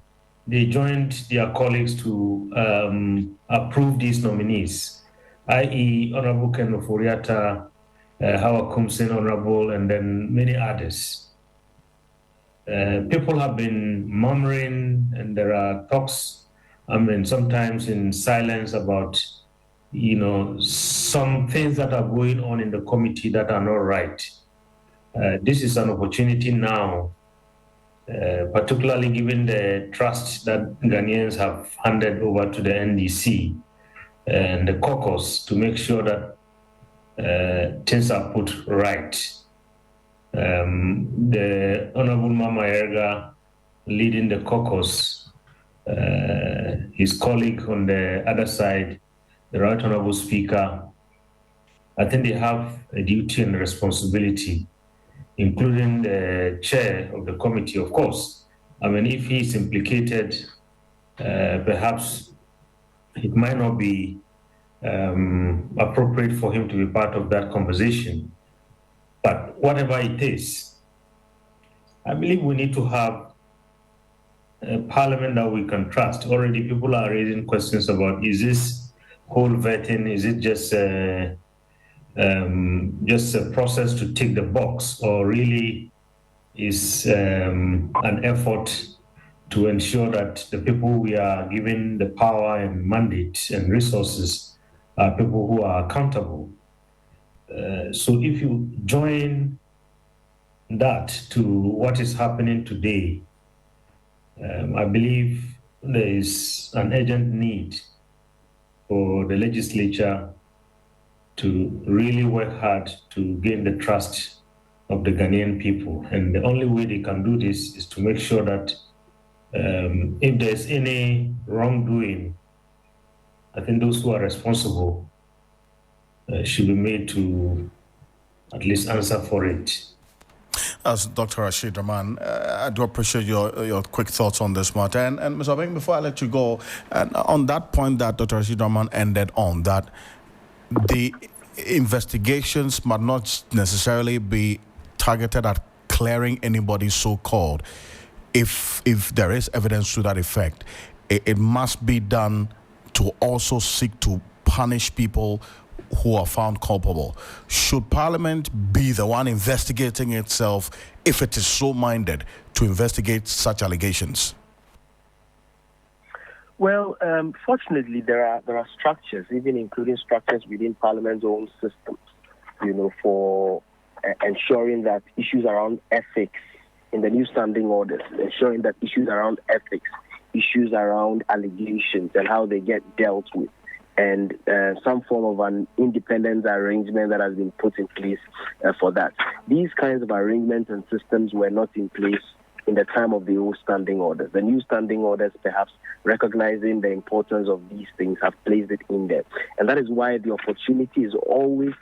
They joined their colleagues to approve these nominees, i.e. Honorable Ken Oforiatta, Howard Kumsin, Honorable, and then many others. People have been murmuring, and there are talks, sometimes in silence about, some things that are going on in the committee that are not right. This is an opportunity now particularly given the trust that Ghanaians have handed over to the NDC and the caucus to make sure that things are put right. The Honorable Mama Erga leading the caucus, his colleague on the other side, the Right Honorable Speaker, I think they have a duty and responsibility, including the chair of the committee, of course. I mean, if he's implicated, perhaps it might not be appropriate for him to be part of that conversation. But whatever it is, I believe we need to have a parliament that we can trust. Already people are raising questions about, is this whole vetting, is it just a process to tick the box, or really is an effort to ensure that the people we are giving the power and mandate and resources are people who are accountable. So if you join that to what is happening today, I believe there is an urgent need for the legislature to really work hard to gain the trust of the Ghanaian people. And the only way they can do this is to make sure that if there's any wrongdoing, I think those who are responsible should be made to at least answer for it. As Dr. Rashid Rahman, I do appreciate your quick thoughts on this matter. And Mr. Abeng, before I let you go, and on that point that Dr. Rashid Rahman ended on, that the investigations might not necessarily be targeted at clearing anybody so-called. If there is evidence to that effect, it must be done to also seek to punish people who are found culpable. Should Parliament be the one investigating itself if it is so minded to investigate such allegations? Well, fortunately, there are structures, even including structures within Parliament's own systems, for ensuring that issues around ethics in the new standing orders, ensuring that issues around ethics, issues around allegations and how they get dealt with, and some form of an independent arrangement that has been put in place for that. These kinds of arrangements and systems were not in place in the time of the old standing orders. The new standing orders, perhaps recognizing the importance of these things, have placed it in there. And that is why the opportunity is always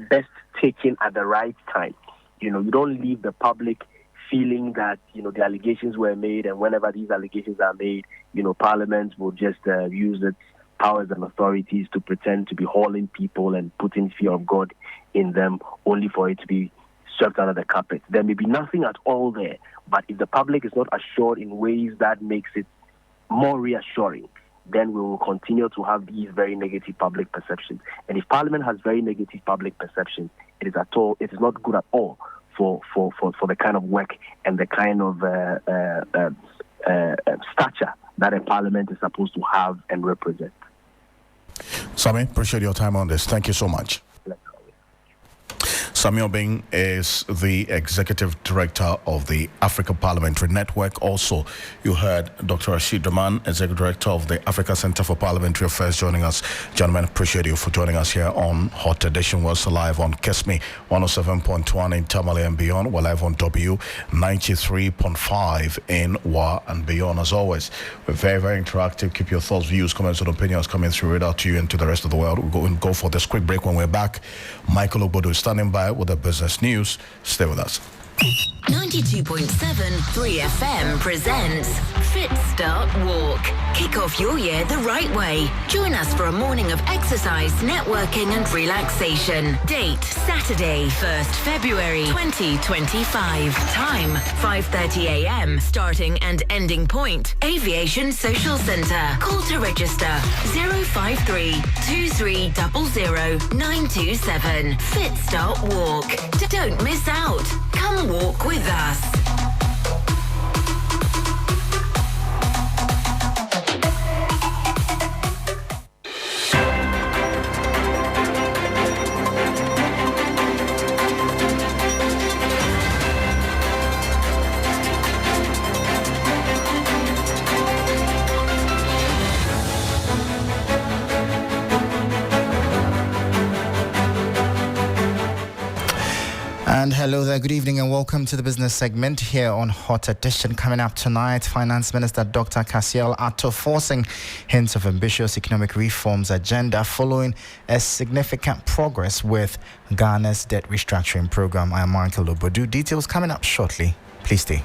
best taken at the right time. You don't leave the public feeling that, the allegations were made, and whenever these allegations are made, Parliament will just use its powers and authorities to pretend to be hauling people and putting fear of God in them, only for it to be swept under the carpet. There may be nothing at all there, but if the public is not assured in ways that makes it more reassuring, then we will continue to have these very negative public perceptions. And if Parliament has very negative public perceptions, it is not good at all for the kind of work and the kind of stature that a Parliament is supposed to have and represent. Sami, appreciate your time on this. Thank you so much. Samuel Bing is the Executive Director of the Africa Parliamentary Network. Also, you heard Dr. Rashid Rahman, Executive Director of the Africa Center for Parliamentary Affairs, joining us. Gentlemen, appreciate you for joining us here on Hot Edition. We're also live on Kesme 107.1 in Tamale and beyond. We're live on W 93.5 in Wa and beyond. As always, we're very, very interactive. Keep your thoughts, views, comments, and opinions coming through right out to you and to the rest of the world. We'll go for this quick break. When we're back, Michael Obodo is standing by with the business news. Stay with us. 92.7 3FM presents Fit Start Walk. Kick off your year the right way. Join us for a morning of exercise, networking and relaxation. Date Saturday, 1st February 2025. Time 5:30 a.m. Starting and ending point Aviation Social Centre. Call to register 053 2300 927. Fit Start Walk. Don't miss out. Come walk with us. And hello there, good evening and welcome to the business segment here on Hot Edition. Coming up tonight, Finance Minister Dr. Kasiel Ato forcing hints of ambitious economic reforms agenda following a significant progress with Ghana's debt restructuring program. I am Michael Obodu. Details coming up shortly. Please stay.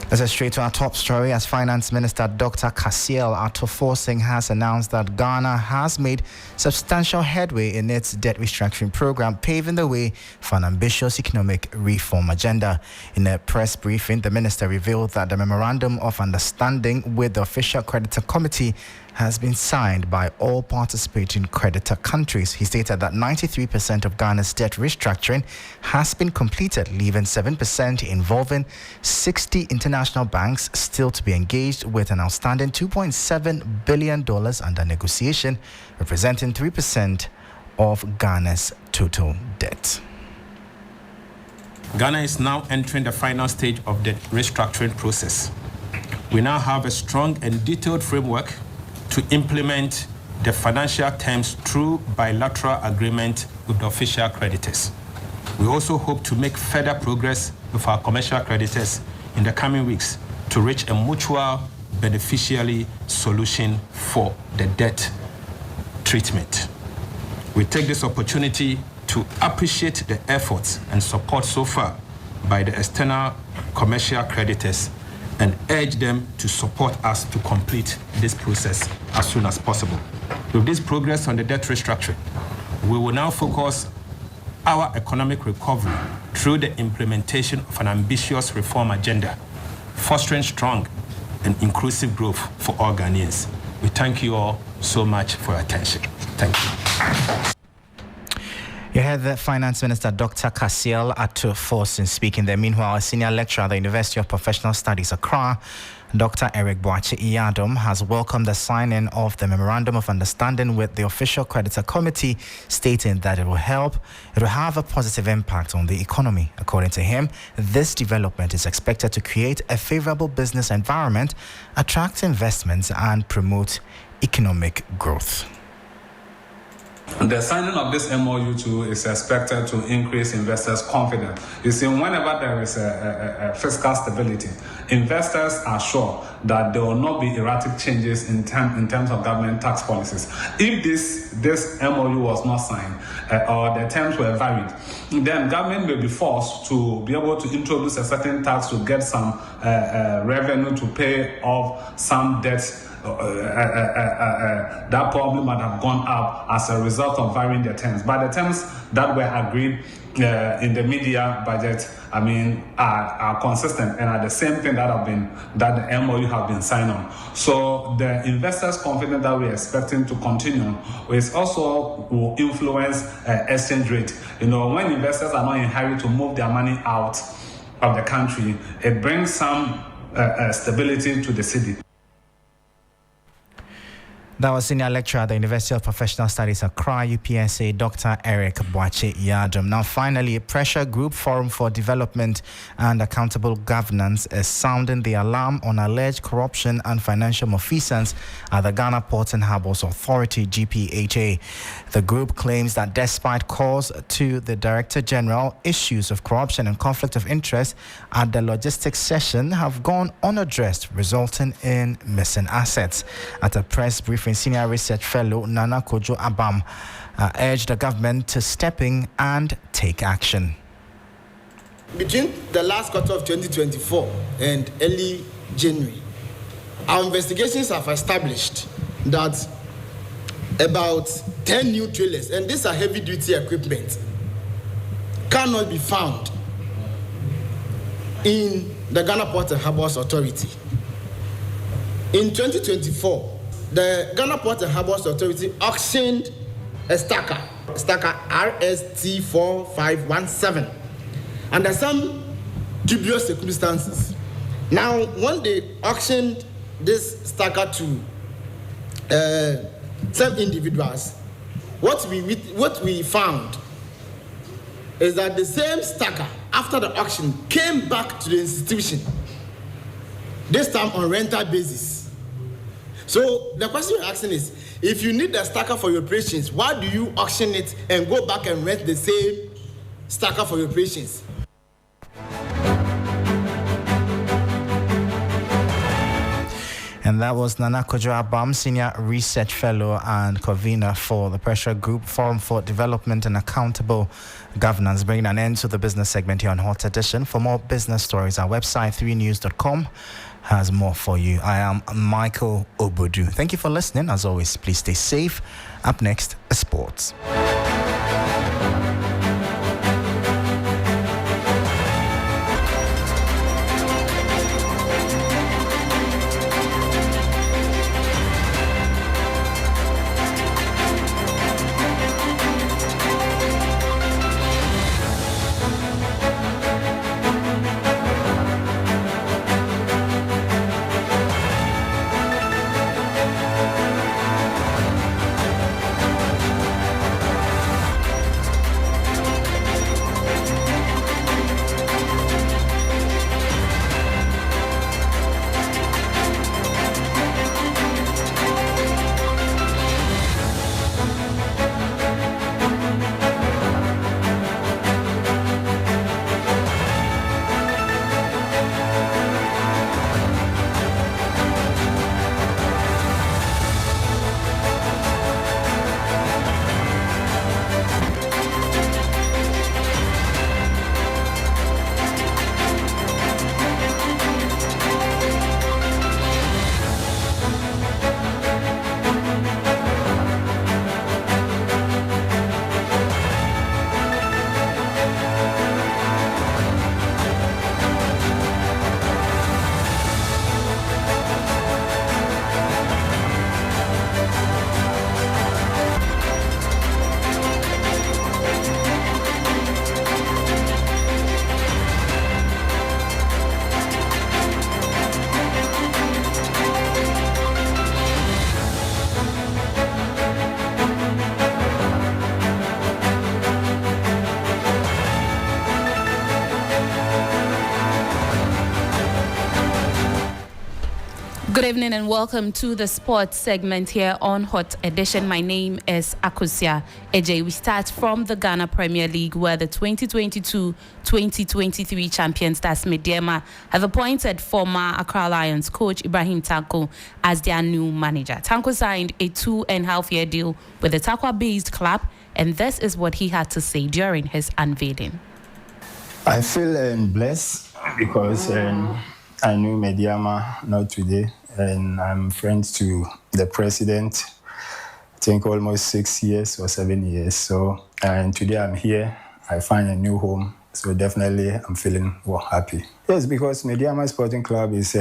Let's get straight to our top story as Finance Minister Dr. Kasiel Ato Forcing has announced that Ghana has made substantial headway in its debt restructuring program, paving the way for an ambitious economic reform agenda. In a press briefing, the minister revealed that the Memorandum of Understanding with the Official Creditor Committee has been signed by all participating creditor countries. He stated that 93% of Ghana's debt restructuring has been completed, leaving 7% involving 60 international banks still to be engaged, with an outstanding $2.7 billion under negotiation, representing 3% of Ghana's total debt. Ghana is now entering the final stage of the restructuring process. We now have a strong and detailed framework to implement the financial terms through bilateral agreement with the official creditors. We also hope to make further progress with our commercial creditors in the coming weeks to reach a mutual beneficiary solution for the debt treatment. We take this opportunity to appreciate the efforts and support so far by the external commercial creditors and urge them to support us to complete this process as soon as possible. With this progress on the debt restructuring, we will now focus our economic recovery through the implementation of an ambitious reform agenda, fostering strong and inclusive growth for all Ghanaians. We thank you all so much for your attention. Thank you. You heard the Finance Minister Dr. Kasiel Ato Forcing speaking there. Meanwhile, a senior lecturer at the University of Professional Studies, Accra, Dr. Eric Boakye-Iyadom, has welcomed the signing of the Memorandum of Understanding with the Official Creditor Committee, stating that it will have a positive impact on the economy. According to him, this development is expected to create a favorable business environment, attract investments, and promote economic growth. The signing of this MOU too is expected to increase investors' confidence. You see, whenever there is a fiscal stability, investors are sure that there will not be erratic changes in terms of government tax policies. If this MOU was not signed or the terms were varied, then government may be forced to be able to introduce a certain tax to get some revenue to pay off some debts. That probably might have gone up as a result of varying the terms. But the terms that were agreed in the media budget, are consistent and are the same thing that the MOU have been signed on. So the investors' confidence that we're expecting to continue is also will influence exchange rate. When investors are not in a hurry to move their money out of the country, it brings some stability to the city. That was senior lecturer at the University of Professional Studies, Accra, UPSA, Dr. Eric Boakye-Iyadom. Now, finally, a pressure group forum for development and accountable governance is sounding the alarm on alleged corruption and financial malfeasance at the Ghana Ports and Harbours Authority, GPHA. The group claims that despite calls to the Director General, issues of corruption and conflict of interest at the logistics session have gone unaddressed, resulting in missing assets. At a press briefing, Senior Research Fellow Nana Kojo Abam urged the government to step in and take action. Between the last quarter of 2024 and early January, our investigations have established that about 10 new trailers, and these are heavy-duty equipment, cannot be found in the Ghana Ports and Harbours Authority. In 2024, the Ghana Ports and Harbours Authority auctioned a stacker RST 4517 under some dubious circumstances. Now, when they auctioned this stacker to some individuals, what we found is that the same stacker, after the auction, came back to the institution, this time on rental basis. So the question you're asking is If you need the stacker for your operations, why do you auction it and go back and rent the same stacker for your operations? And that was Nana Kojo Abam, Senior Research Fellow and Convener for the Pressure Group Forum for Development and Accountable Governance, bringing an end to the business segment here on Hot Edition. For more business stories, our website 3news.com has more for you. I am Michael Obodu. Thank you for listening. As always, please stay safe. Up next, sports. Good evening and welcome to the sports segment here on Hot Edition. My name is Akosia Eje. We start from the Ghana Premier League, where the 2022-2023 champions, that's Medeama, have appointed former Accra Lions coach Ibrahim Tanko as their new manager. Tanko signed a 2.5-year deal with the Takwa-based club, and this is what he had to say during his unveiling. I feel blessed because I knew Medeama not today, and I'm friends to the president, I think almost 6 years or 7 years. So, and today I'm here, I find a new home. So definitely I'm feeling happy. Yes, because Medeama Sporting Club is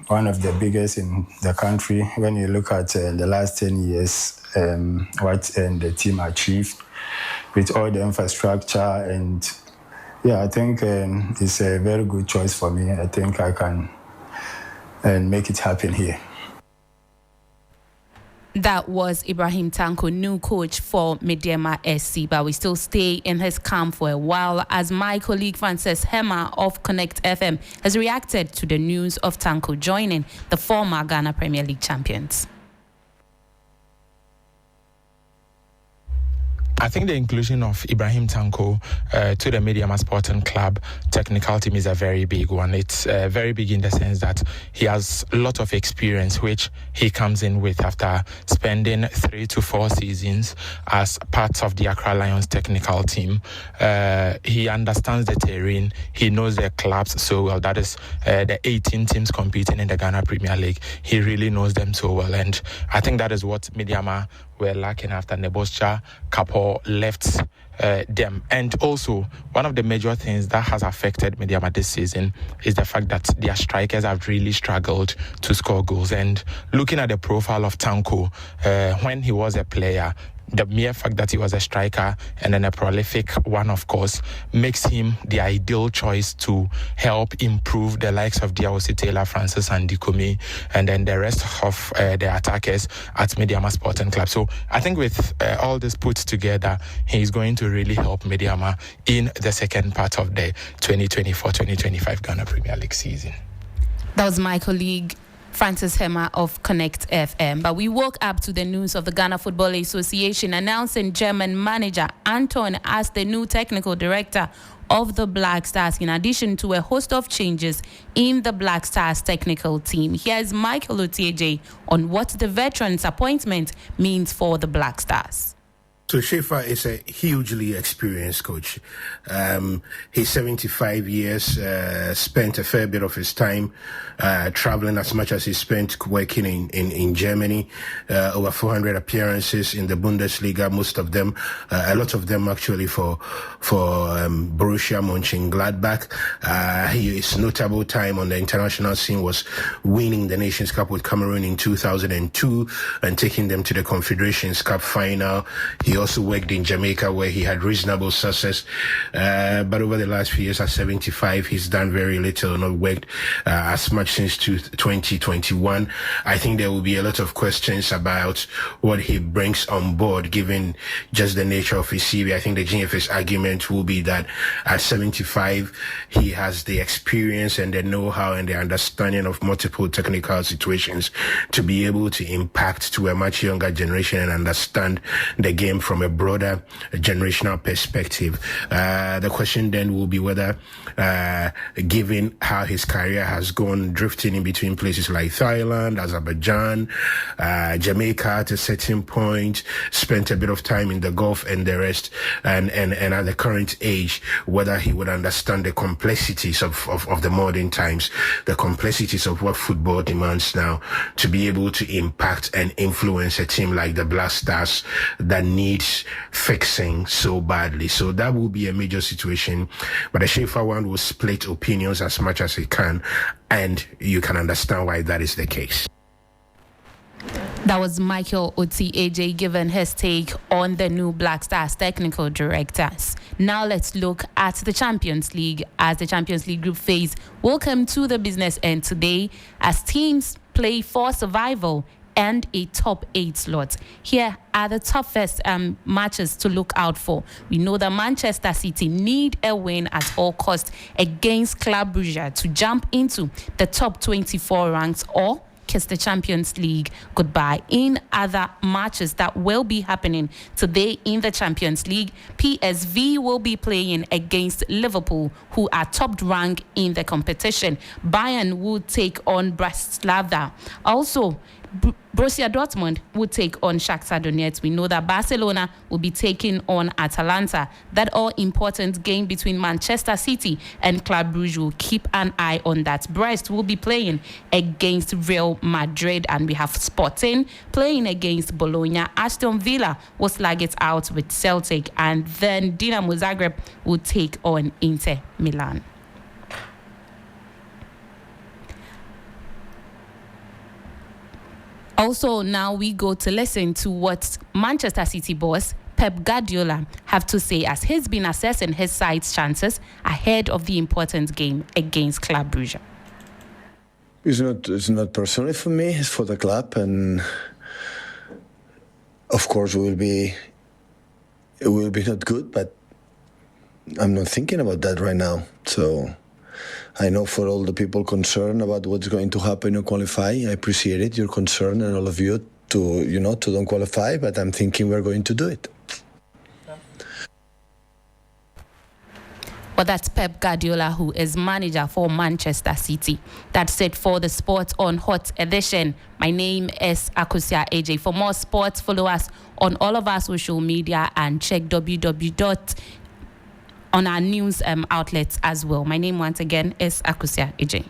one of the biggest in the country. When you look at the last 10 years, what the team achieved with all the infrastructure, and yeah, I think it's a very good choice for me. I think I can make it happen here. That was Ibrahim Tanko, new coach for Medeama SC, but we still stay in his camp for a while, as my colleague Frances Hema of Connect FM has reacted to the news of Tanko joining the former Ghana Premier League champions. I think the inclusion of Ibrahim Tanko to the Medeama Sporting Club technical team is a very big one. It's very big in the sense that he has a lot of experience, which he comes in with after spending 3 to 4 seasons as part of the Accra Lions technical team. He understands the terrain. He knows the clubs so well. That is the 18 teams competing in the Ghana Premier League. He really knows them so well. And I think that is what Medeama were lacking after Neboscha Kapo left them. And also, one of the major things that has affected Medeama this season is the fact that their strikers have really struggled to score goals. And looking at the profile of Tanko, when he was a player, the mere fact that he was a striker and then a prolific one, of course, makes him the ideal choice to help improve the likes of Diawose Taylor, Francis and Dikome, and then the rest of the attackers at Medeama Sporting Club. So I think with all this put together, he's going to really help Medeama in the second part of the 2024-2025 Ghana Premier League season. That was my colleague Francis Hema of Connect FM. But we woke up to the news of the Ghana Football Association announcing German manager Anton as the new technical director of the Black Stars, in addition to a host of changes in the Black Stars technical team. Here's Michael Otieje on what the veteran's appointment means for the Black Stars. So Schaefer is a hugely experienced coach. He's 75 years, spent a fair bit of his time traveling as much as he spent working in Germany. Over 400 appearances in the Bundesliga, most of them, a lot of them actually for Borussia Mönchengladbach. His notable time on the international scene was winning the Nations Cup with Cameroon in 2002 and taking them to the Confederations Cup final. He also worked in Jamaica where he had reasonable success. But over the last few years at 75, he's done very little, not worked as much since 2021. I think there will be a lot of questions about what he brings on board, given just the nature of his CV. I think the GF's argument will be that at 75, he has the experience and the know-how and the understanding of multiple technical situations to be able to impact to a much younger generation and understand the game from a broader generational perspective. The question then will be whether, given how his career has gone, drifting in between places like Thailand, Azerbaijan, Jamaica at a certain point, spent a bit of time in the Gulf and the rest, and at the current age, whether he would understand the complexities of the modern times, the complexities of what football demands now, to be able to impact and influence a team like the Black Stars that needs fixing so badly. So that will be a major situation. But the Schaefer one will split opinions as much as it can, and you can understand why that is the case. That was Michael Otieje giving his take on the new Black Stars technical directors. Now let's look at the Champions League, as the Champions League group phase will come to the business end today as teams play for survival and a top 8 slot. Here are the toughest matches to look out for. We know that Manchester City need a win at all costs against Club Brugge to jump into the top 24 ranks or kiss the Champions League goodbye. In other matches that will be happening today in the Champions League, PSV will be playing against Liverpool, who are top ranked in the competition. Bayern will take on Bratislava. Also, Borussia Dortmund will take on Shakhtar Donetsk. We know that Barcelona will be taking on Atalanta. That all-important game between Manchester City and Club Brugge will keep an eye on that. Brest will be playing against Real Madrid, and we have Sporting playing against Bologna. Aston Villa will slug it out with Celtic, and then Dinamo Zagreb will take on Inter Milan. Also, now we go to listen to what Manchester City boss Pep Guardiola have to say, as he's been assessing his side's chances ahead of the important game against Club Brugge. It's not personally for me, it's for the club, and of course it will be not good, but I'm not thinking about that right now. So I know for all the people concerned about what's going to happen in qualifying, I appreciate it, your concern, and all of you to don't qualify, but I'm thinking we're going to do it. Well, that's Pep Guardiola, who is manager for Manchester City. That's it for the Sports on Hot edition. My name is Akrofi AJ. For more sports, follow us on all of our social media and check on our news outlets as well. My name once again is Akrofi AJ.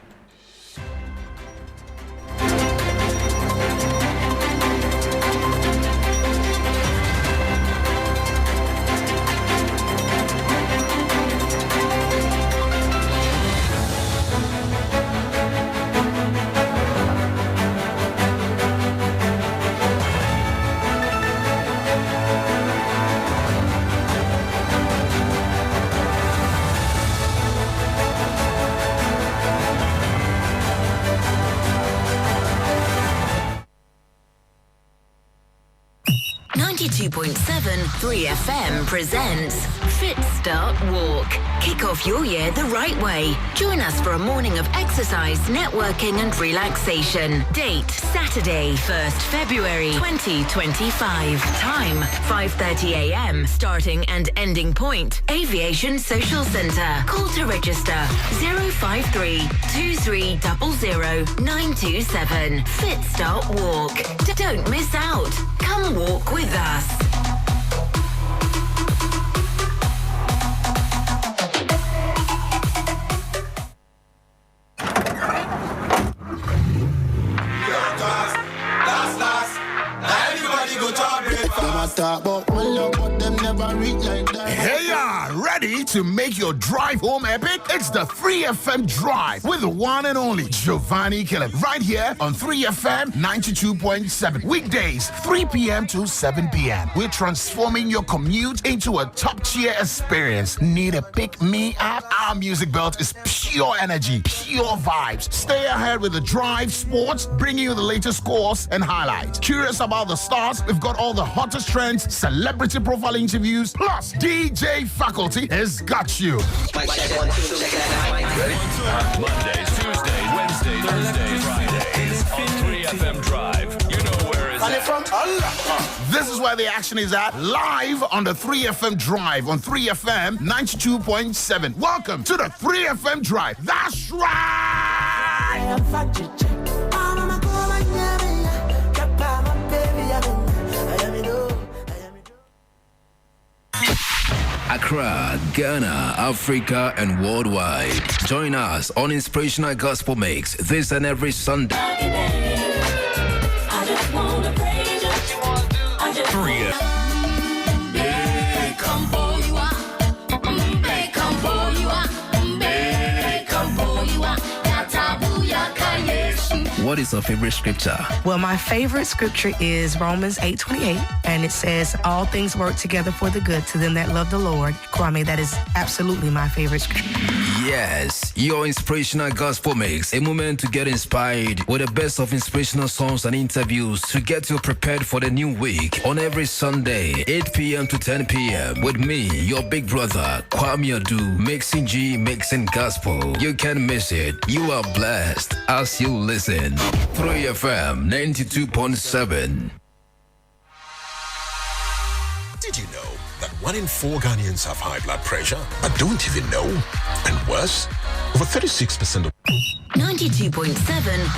92.7 3 FM presents Fit Start Walk. Kick off your year the right way. Join us for a morning of exercise, networking and relaxation. Date Saturday, 1st February 2025. Time 5:30 a.m. Starting and ending point Aviation Social Centre. Call to register 053 2300 927. Fit Start Walk. Don't miss out. Come walk with us. Hey, ready to make your drive home epic? It's the 3FM Drive with the one and only Giovanni Killen right here on 3FM 92.7. Weekdays, 3 p.m. to 7 p.m. We're transforming your commute into a top-tier experience. Need a pick-me-up? Our music belt is pure energy, pure vibes. Stay ahead with the Drive Sports, bringing you the latest scores and highlights. Curious about the stars? We've got all the hottest trends, celebrity profile interviews, plus DJ faculty has got you. Ready? Mondays, Tuesdays, Wednesdays, Thursdays, Fridays on 3FM Drive. You know where it's at. This is where the action is at, live on the 3FM Drive on 3FM 92.7. Welcome to the 3FM Drive. That's right! Accra, Ghana, Africa, and worldwide. Join us on Inspirational Gospel Mix this and every Sunday. 3 What is your favorite scripture? Well, my favorite scripture is Romans 8:28, and it says, all things work together for the good to them that love the Lord. Kwame, that is absolutely my favorite scripture. Yes, your Inspirational Gospel Mix, a moment to get inspired with the best of inspirational songs and interviews to get you prepared for the new week on every Sunday, 8 p.m. to 10 p.m. with me, your big brother, Kwame Adu, mixing G, mixing gospel. You can't miss it. You are blessed as you listen. 3FM 92.7. Did you know that 1 in 4 Ghanaians have high blood pressure but don't even know? And worse, over 36% of 92.7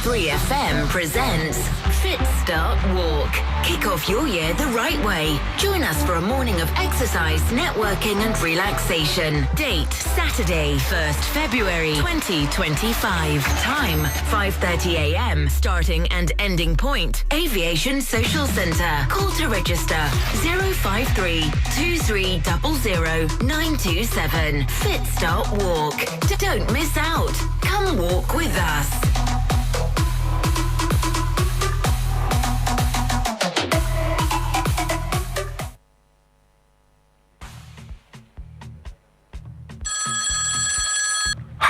3FM presents Fit Start Walk. Kick off your year the right way. Join us for a morning of exercise, networking and relaxation. Date Saturday, 1st February 2025. Time 5:30 a.m. Starting and ending point Aviation Social Centre. Call to register 053 2300 927. Fit Start Walk. Don't miss out. Come walk with us.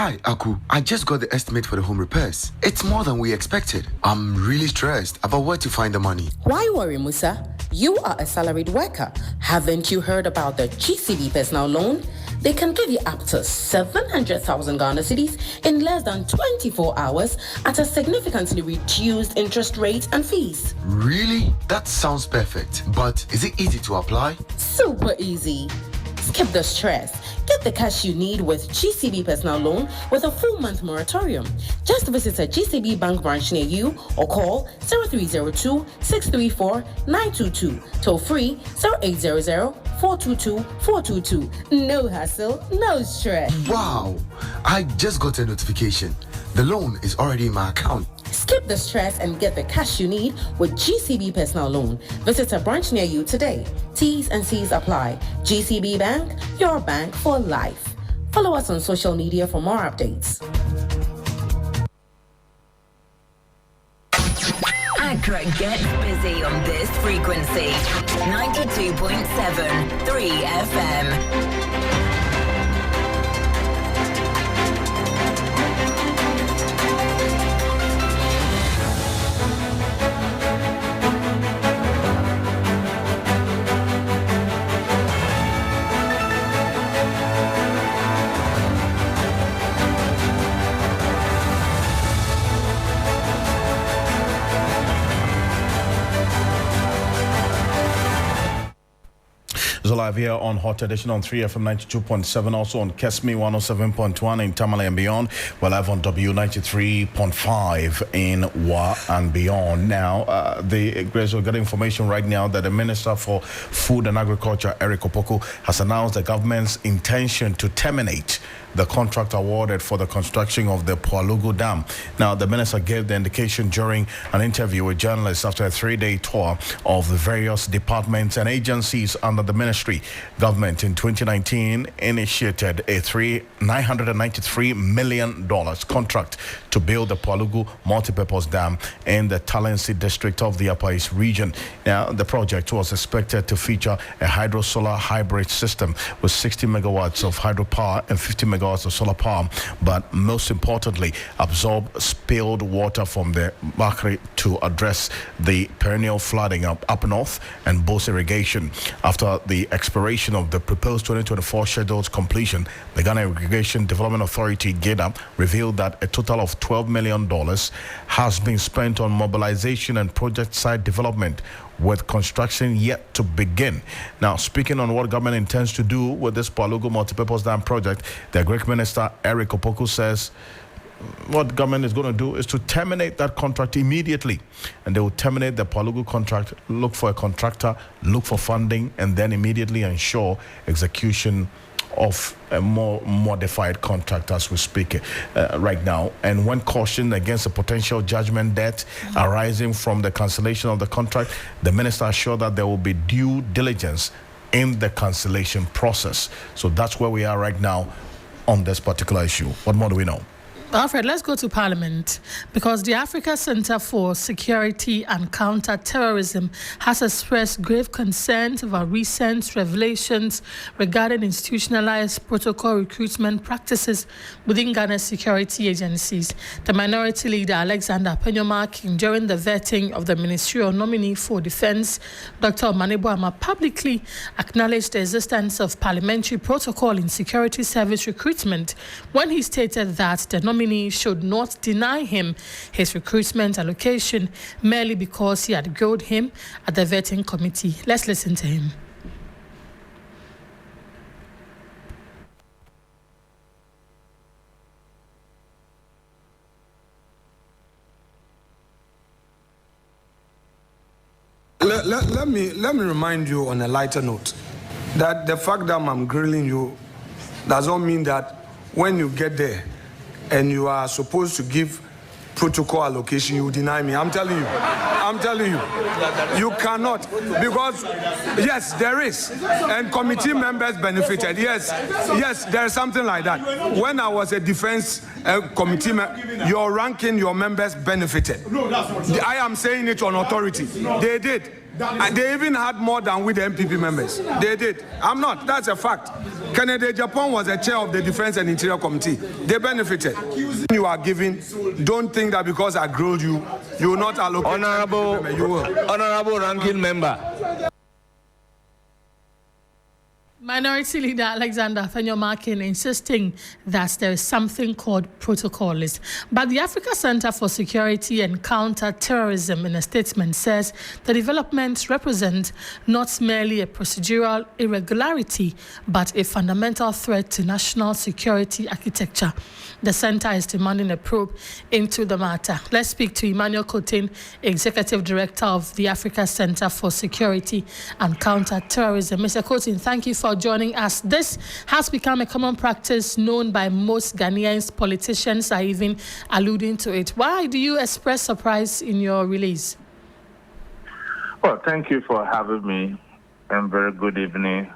Hi, Aku. I just got the estimate for the home repairs. It's more than we expected. I'm really stressed about where to find the money. Why worry, Musa? You are a salaried worker. Haven't you heard about the GCB personal loan? They can give you up to 700,000 Ghana cedis in less than 24 hours at a significantly reduced interest rate and fees. Really? That sounds perfect. But is it easy to apply? Super easy. Skip the stress. Get the cash you need with GCB personal loan with a full month moratorium. Just visit a GCB bank branch near you or call 0302 634 922. Toll free 0800 422 422. No hassle, no stress. Wow! I just got a notification. The loan is already in my account. Skip the stress and get the cash you need with GCB personal loan. Visit a branch near you today. T's and C's apply. GCB Bank, your bank for life. Follow us on social media for more updates. Accra gets busy on this frequency. 92.7 3FM. Also live here on Hot Edition on 3FM 92.7, also on Kesmi 107.1 in Tamale and beyond. We're live on W93.5 in Wa and beyond. Now, we're getting information right now that the Minister for Food and Agriculture, Eric Opoku, has announced the government's intention to terminate the contract awarded for the construction of the Poalugu Dam. Now, the minister gave the indication during an interview with journalists after a 3-day tour of the various departments and agencies under the ministry. Government in 2019 initiated a $993 million contract to build the Poalugu multipurpose dam in the Talensi district of the Upper East region. Now, the project was expected to feature a hydro-solar hybrid system with 60 megawatts of hydropower and 50 megawatts of solar power, but most importantly, absorb spilled water from the Bakri to address the perennial flooding up north and boost irrigation. After the expiration of the proposed 2024 scheduled completion, the Ghana Irrigation Development Authority, GEDA, revealed that a total of $12 million has been spent on mobilization and project site development, with construction yet to begin. Now, speaking on what government intends to do with this Poalugu multipurpose dam project, the Agric Minister Eric Opoku says what government is going to do is to terminate that contract immediately, and they will terminate the Poalugu contract, look for a contractor, look for funding, and then immediately ensure execution of a more modified contract as we speak right now. And when cautioned against a potential judgment debt arising from the cancellation of the contract, the minister assured that there will be due diligence in the cancellation process. So that's where we are right now on this particular issue. What more do we know? Alfred, let's go to Parliament, because the Africa Center for Security and Counter-Terrorism has expressed grave concerns over recent revelations regarding institutionalized protocol recruitment practices within Ghana's security agencies. The Minority Leader, Alexander Penyoma, during the vetting of the ministerial nominee for defense, Dr. Omanebo, publicly acknowledged the existence of parliamentary protocol in security service recruitment when he stated that the nominee should not deny him his recruitment allocation merely because he had grilled him at the vetting committee. Let's listen to him. Let me remind you on a lighter note that the fact that I'm grilling you does not mean that when you get there and you are supposed to give protocol allocation, you deny me. I'm telling you. You cannot, because yes, there is, and committee members benefited. Yes, there is something like that. When I was a defense committee member, your ranking, your members benefited. I am saying it on authority. They did. And they even had more than with the MPP members. They did. I'm not. That's a fact. Kennedy Japan was the chair of the Defense and Interior Committee. They benefited. You are giving. Don't think that because I grilled you, you will not allocate. Honorable ranking member. Minority Leader Alexander Penyoma insisting that there is something called protocol list. But the Africa Center for Security and Counter-Terrorism in a statement says the developments represent not merely a procedural irregularity, but a fundamental threat to national security architecture. The center is demanding a probe into the matter. Let's speak to Emmanuel Cotin, Executive Director of the Africa Center for Security and Counter-Terrorism. Mr. Cotin, thank you for joining us. This has become a common practice known by most Ghanaians. Politicians are even alluding to it. Why do you express surprise in your release? Well, thank you for having me, and very good evening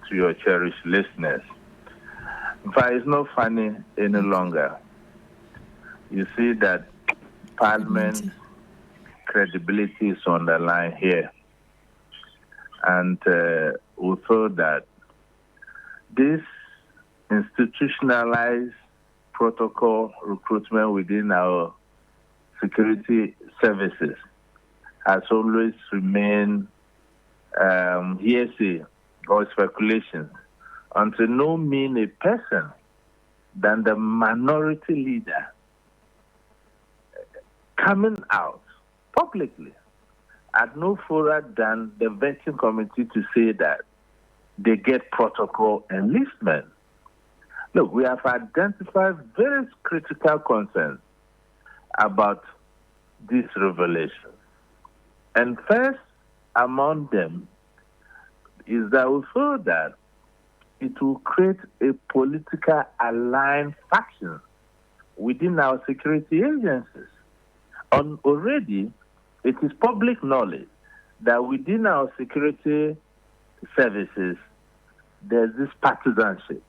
to your cherished listeners. But it's not funny any longer. You see that Parliament credibility is on the line here. And we feel that this institutionalized protocol recruitment within our security services has always remained hearsay or speculation, until no mean a person than the minority leader coming out publicly at no fora than the vetting committee to say that they get protocol enlistment. Look, we have identified very critical concerns about these revelations. And first among them is that we feel that it will create a political aligned faction within our security agencies. And already, it is public knowledge that within our security services, there's this partisanship,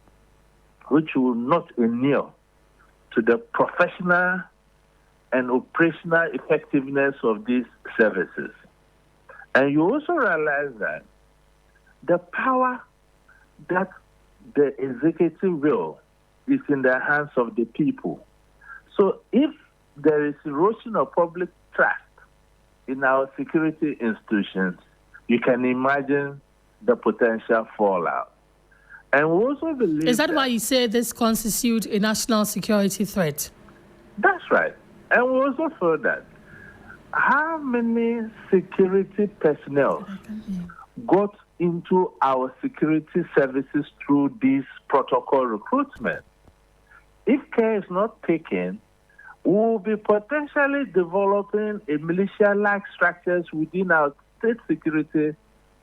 which will not inure to the professional and operational effectiveness of these services. And you also realize that the power that the executive will is in the hands of the people. So if there is erosion of public trust in our security institutions, you can imagine the potential fallout. And we also believe Is that why you say this constitutes a national security threat? That's right. And we also feel that how many security personnel got into our security services through this protocol recruitment? If care is not taken, we will be potentially developing a militia-like structures within our state security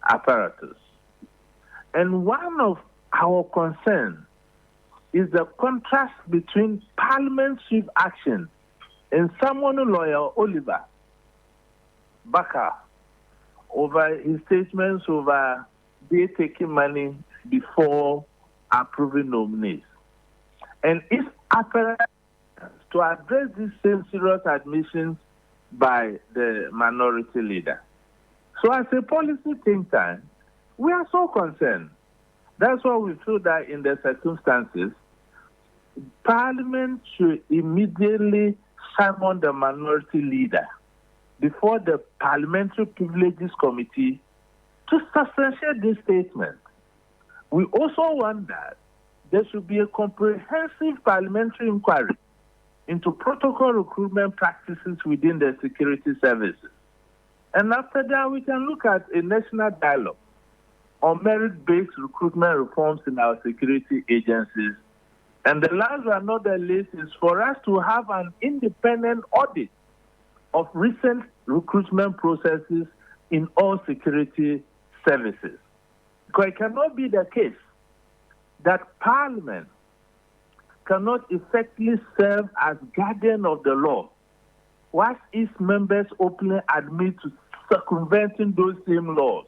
apparatus. And one of our concerns is the contrast between Parliament's swift action and someone lawyer Oliver Baker over his statements over they taking money before approving nominees. And if apparatus to address these same serious admissions by the minority leader. So as a policy think tank, we are so concerned. That's why we feel that in the circumstances, Parliament should immediately summon the minority leader before the Parliamentary Privileges Committee to substantiate this statement. We also want that there should be a comprehensive parliamentary inquiry into protocol recruitment practices within the security services. And after that, we can look at a national dialogue on merit-based recruitment reforms in our security agencies. And the last but not the least is for us to have an independent audit of recent recruitment processes in all security services. Because it cannot be the case that Parliament cannot effectively serve as guardian of the law, whilst its members openly admit to circumventing those same laws.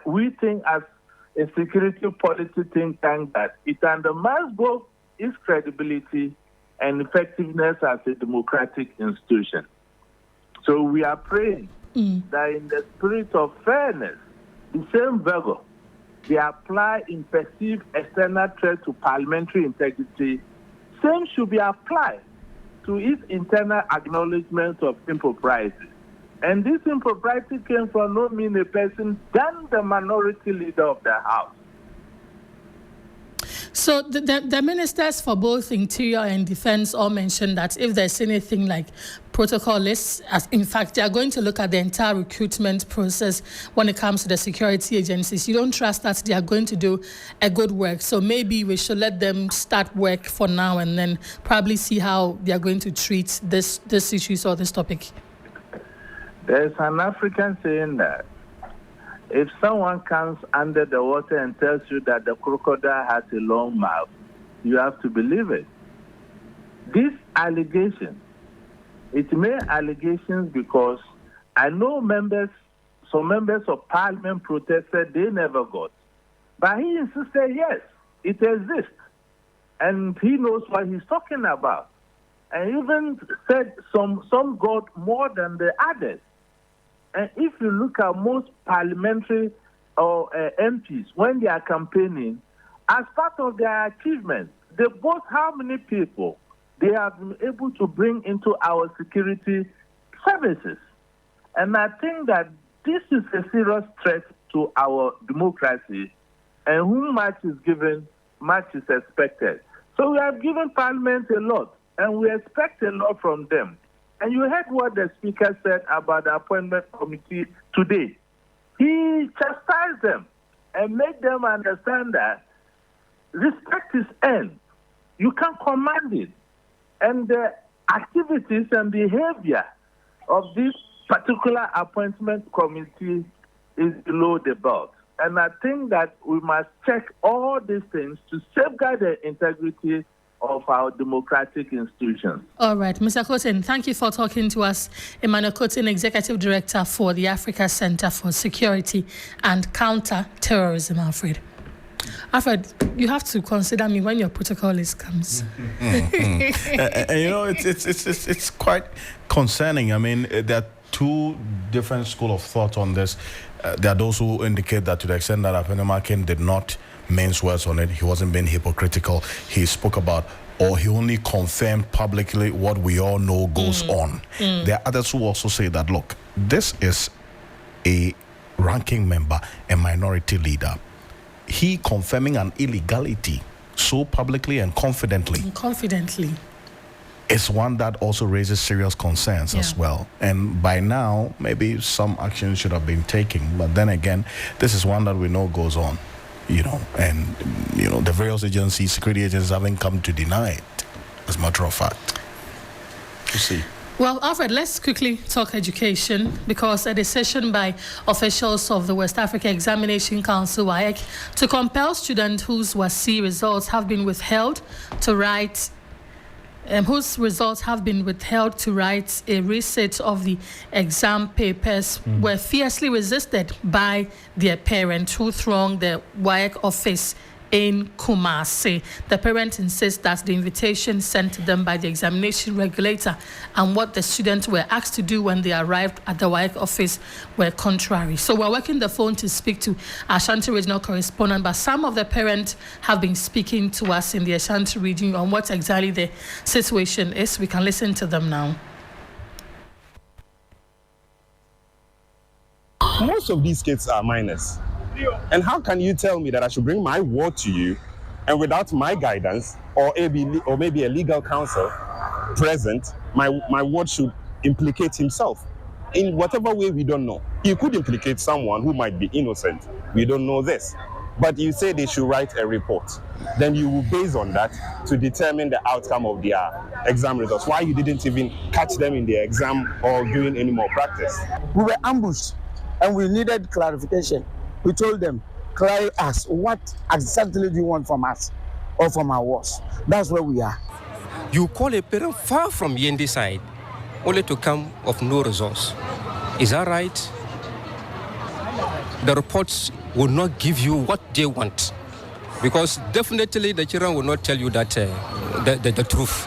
We think as a security policy think tank that it undermines both its credibility and effectiveness as a democratic institution. So we are praying that in the spirit of fairness, the same vigor they apply in perceived external threat to parliamentary integrity, same should be applied to its internal acknowledgement of impropriety. And this impropriety came from no mean a person than the minority leader of the House. So the ministers for both Interior and Defense all mentioned that if there's anything like protocol lists, as in fact, they are going to look at the entire recruitment process when it comes to the security agencies. You don't trust that they are going to do a good work. So maybe we should let them start work for now and then probably see how they are going to treat this issues or this topic. There's an African saying that if someone comes under the water and tells you that the crocodile has a long mouth, you have to believe it. This allegation, it made allegations because I know some members of Parliament protested, they never got. But he insisted, yes, it exists. And he knows what he's talking about. And even said some got more than the others. And if you look at most parliamentary or MPs, when they are campaigning, as part of their achievements, they boast how many people they have been able to bring into our security services. And I think that this is a serious threat to our democracy, and whom much is given, much is expected. So we have given Parliament a lot, and we expect a lot from them. And you heard what the Speaker said about the appointment committee today. He chastised them and make them understand that respect is earned. You can't command it. And the activities and behavior of this particular appointment committee is below the belt. And I think that we must check all these things to safeguard the integrity of our democratic institutions. All right, Mr. Kotin, thank you for talking to us. Emmanuel Kotin, Executive Director for the Africa Center for Security and Counter-Terrorism, Alfred. Alfred, you have to consider me when your protocol list comes. And you know, it's quite concerning. I mean, there are two different schools of thought on this. There are those who indicate that to the extent that Agyemang did not mince words on it, he wasn't being hypocritical. He spoke about, or he only confirmed publicly what we all know goes on. There are others who also say that, look, this is a ranking member, a minority leader. He confirming an illegality so publicly and confidently is one that also raises serious concerns as well. And by now, maybe some action should have been taken. But then again, this is one that we know goes on, you know, and, you know, the various agencies, security agencies haven't come to deny it, as a matter of fact. You see. Well, Alfred, let's quickly talk education, because a decision by officials of the West Africa Examination Council, WAEC, to compel students whose WASI results have been withheld to write a reset of the exam papers were fiercely resisted by their parents, who thronged the WAEC office in Kumasi. The parents insist that the invitation sent to them by the examination regulator and what the students were asked to do when they arrived at the WAEC office were contrary. So we're working the phone to speak to Ashanti regional correspondent, but some of the parents have been speaking to us in the Ashanti region on what exactly the situation is. We can listen to them now. Most of these kids are minors. And how can you tell me that I should bring my word to you, and without my guidance or maybe a legal counsel present, my word should implicate himself in whatever way we don't know. You could implicate someone who might be innocent. We don't know this. But you say they should write a report. Then you will base on that to determine the outcome of their exam results. Why you didn't even catch them in the exam or doing any more practice? We were ambushed and we needed clarification. We told them, clear us, what exactly do you want from us or from our wars? That's where we are. You call a parent far from Yendi side, only to come of no results. Is that right? The reports will not give you what they want, because definitely the children will not tell you that the truth.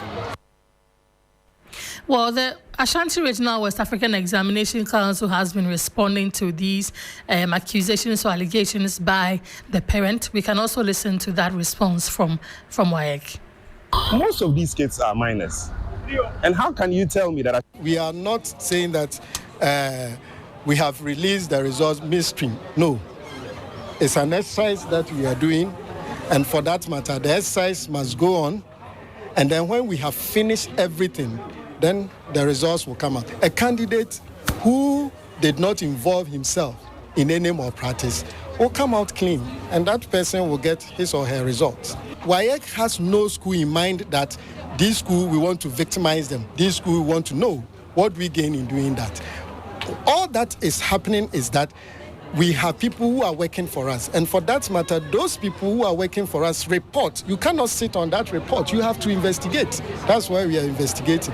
Well, the Ashanti Regional West African Examination Council has been responding to these accusations or allegations by the parent. We can also listen to that response from WAEC. Most of these kids are minors. And how can you tell me that? We are not saying that we have released the results midstream. No. It's an exercise that we are doing. And for that matter, the exercise must go on. And then when we have finished everything, then the results will come out. A candidate who did not involve himself in any malpractice will come out clean, and that person will get his or her results. WAEC has no school in mind that this school, we want to victimize them. This school, we want to know what we gain in doing that. All that is happening is that we have people who are working for us. And for that matter, those people who are working for us report. You cannot sit on that report. You have to investigate. That's why we are investigating.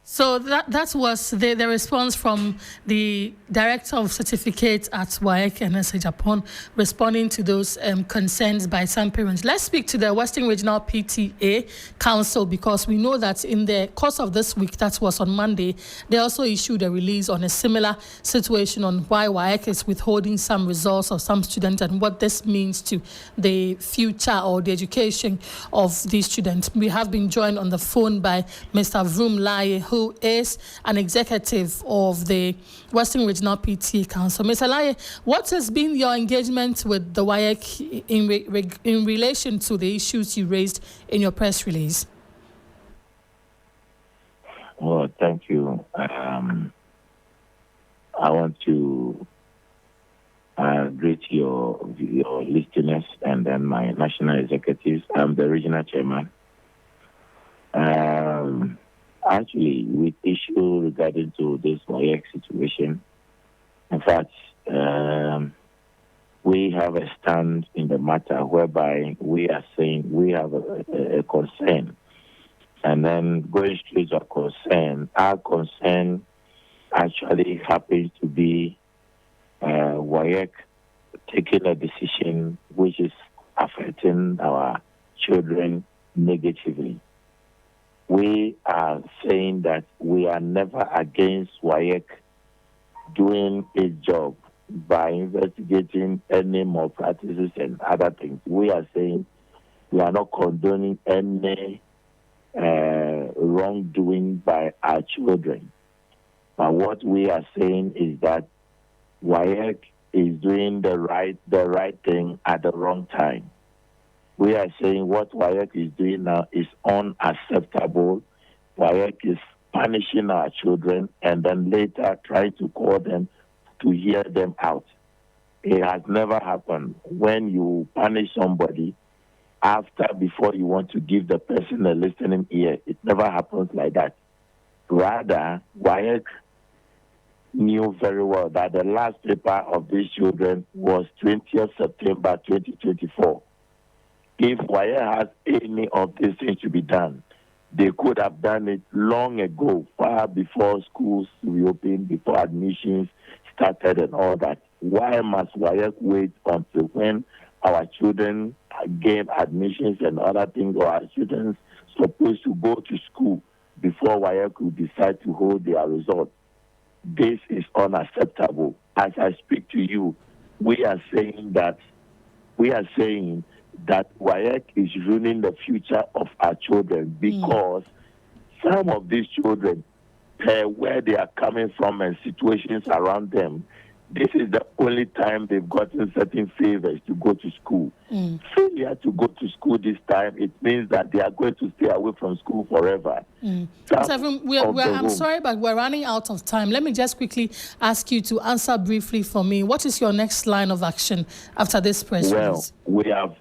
So that was the response from the Director of Certificates at WAEC and SH upon responding to those concerns by some parents. Let's speak to the Western Regional PTA Council, because we know that in the course of this week, that was on Monday, they also issued a release on a similar situation on why WAEC is withholding some results of some students and what this means to the future or the education of these students. We have been joined on the phone by Mr. Vroom Laye, who is an executive of the Western Regional PTA Council. Mr. Laye, what has been your engagement with the WAEC in relation to the issues you raised in your press release? Well, thank you. I want to greet your listeners and then my national executives. I'm the regional chairman. Actually, with issue regarding to this WAEC situation, in fact, we have a stand in the matter whereby we are saying we have a concern. And then going straight to our concern actually happens to be WAEC taking a decision which is affecting our children negatively. We are saying that we are never against WAEC doing its job by investigating any malpractices and other things. We are saying we are not condoning any wrongdoing by our children. But what we are saying is that WAEC is doing the right thing at the wrong time. We are saying what WAEC is doing now is unacceptable. WAEC is punishing our children and then later trying to call them to hear them out. It has never happened. When you punish somebody before you want to give the person a listening ear, it never happens like that. Rather, WAEC knew very well that the last paper of these children was 20th September 2024. If WAEC has any of these things to be done, they could have done it long ago, far before schools reopened, before admissions started and all that. Why must WAEC wait until when our children gain admissions and other things, or our children supposed to go to school before WAEC will decide to hold their results? This is unacceptable. As I speak to you, we are saying that WAEC is ruining the future of our children because some of these children, where they are coming from and situations around them, this is the only time they've gotten certain favors to go to school. Failure to go to school this time, it means that they are going to stay away from school forever. I'm sorry, but we're running out of time. Let me just quickly ask you to answer briefly for me. What is your next line of action after this press release? We have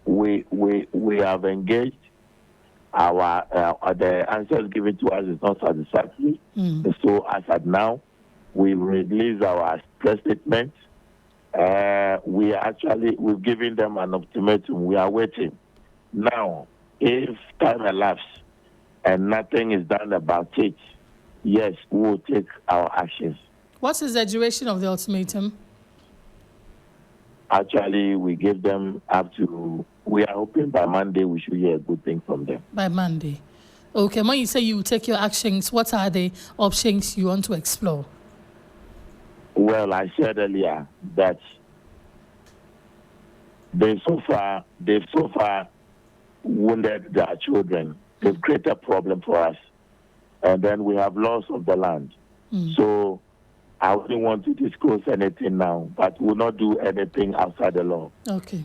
engaged. The answers given to us is not satisfactory. So as at now, we released our press statement. We've given them an ultimatum. We are waiting. Now, if time elapses and nothing is done about it, yes, we will take our actions. What is the duration of the ultimatum? Actually, we give them we are hoping by Monday we should hear a good thing from them. By Monday. Okay, when you say you will take your actions, what are the options you want to explore? Well, I said earlier that they've so far wounded their children. They've created a problem for us. And then we have loss of the land. So I wouldn't want to disclose anything now, but will not do anything outside the law. Okay.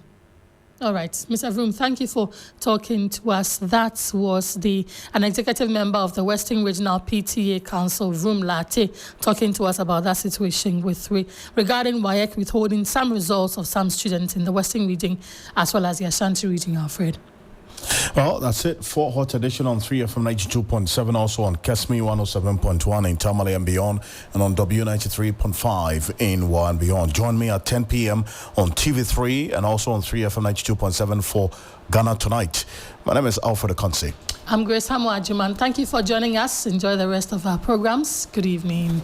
All right. Mr. Vroom, thank you for talking to us. That was an executive member of the Western Regional PTA Council, Vroom Latte, talking to us about that situation regarding WAEC withholding some results of some students in the Western region as well as the Ashanti region, Alfred. Well, that's it for Hot Edition on 3FM 92.7, also on Kesmi 107.1 in Tamale and beyond, and on W93.5 in Wa and beyond. Join me at 10 p.m. on TV3 and also on 3FM 92.7 for Ghana Tonight. My name is Alfred Ocansey. I'm Grace Amoah. Agyemang. Thank you for joining us. Enjoy the rest of our programs. Good evening.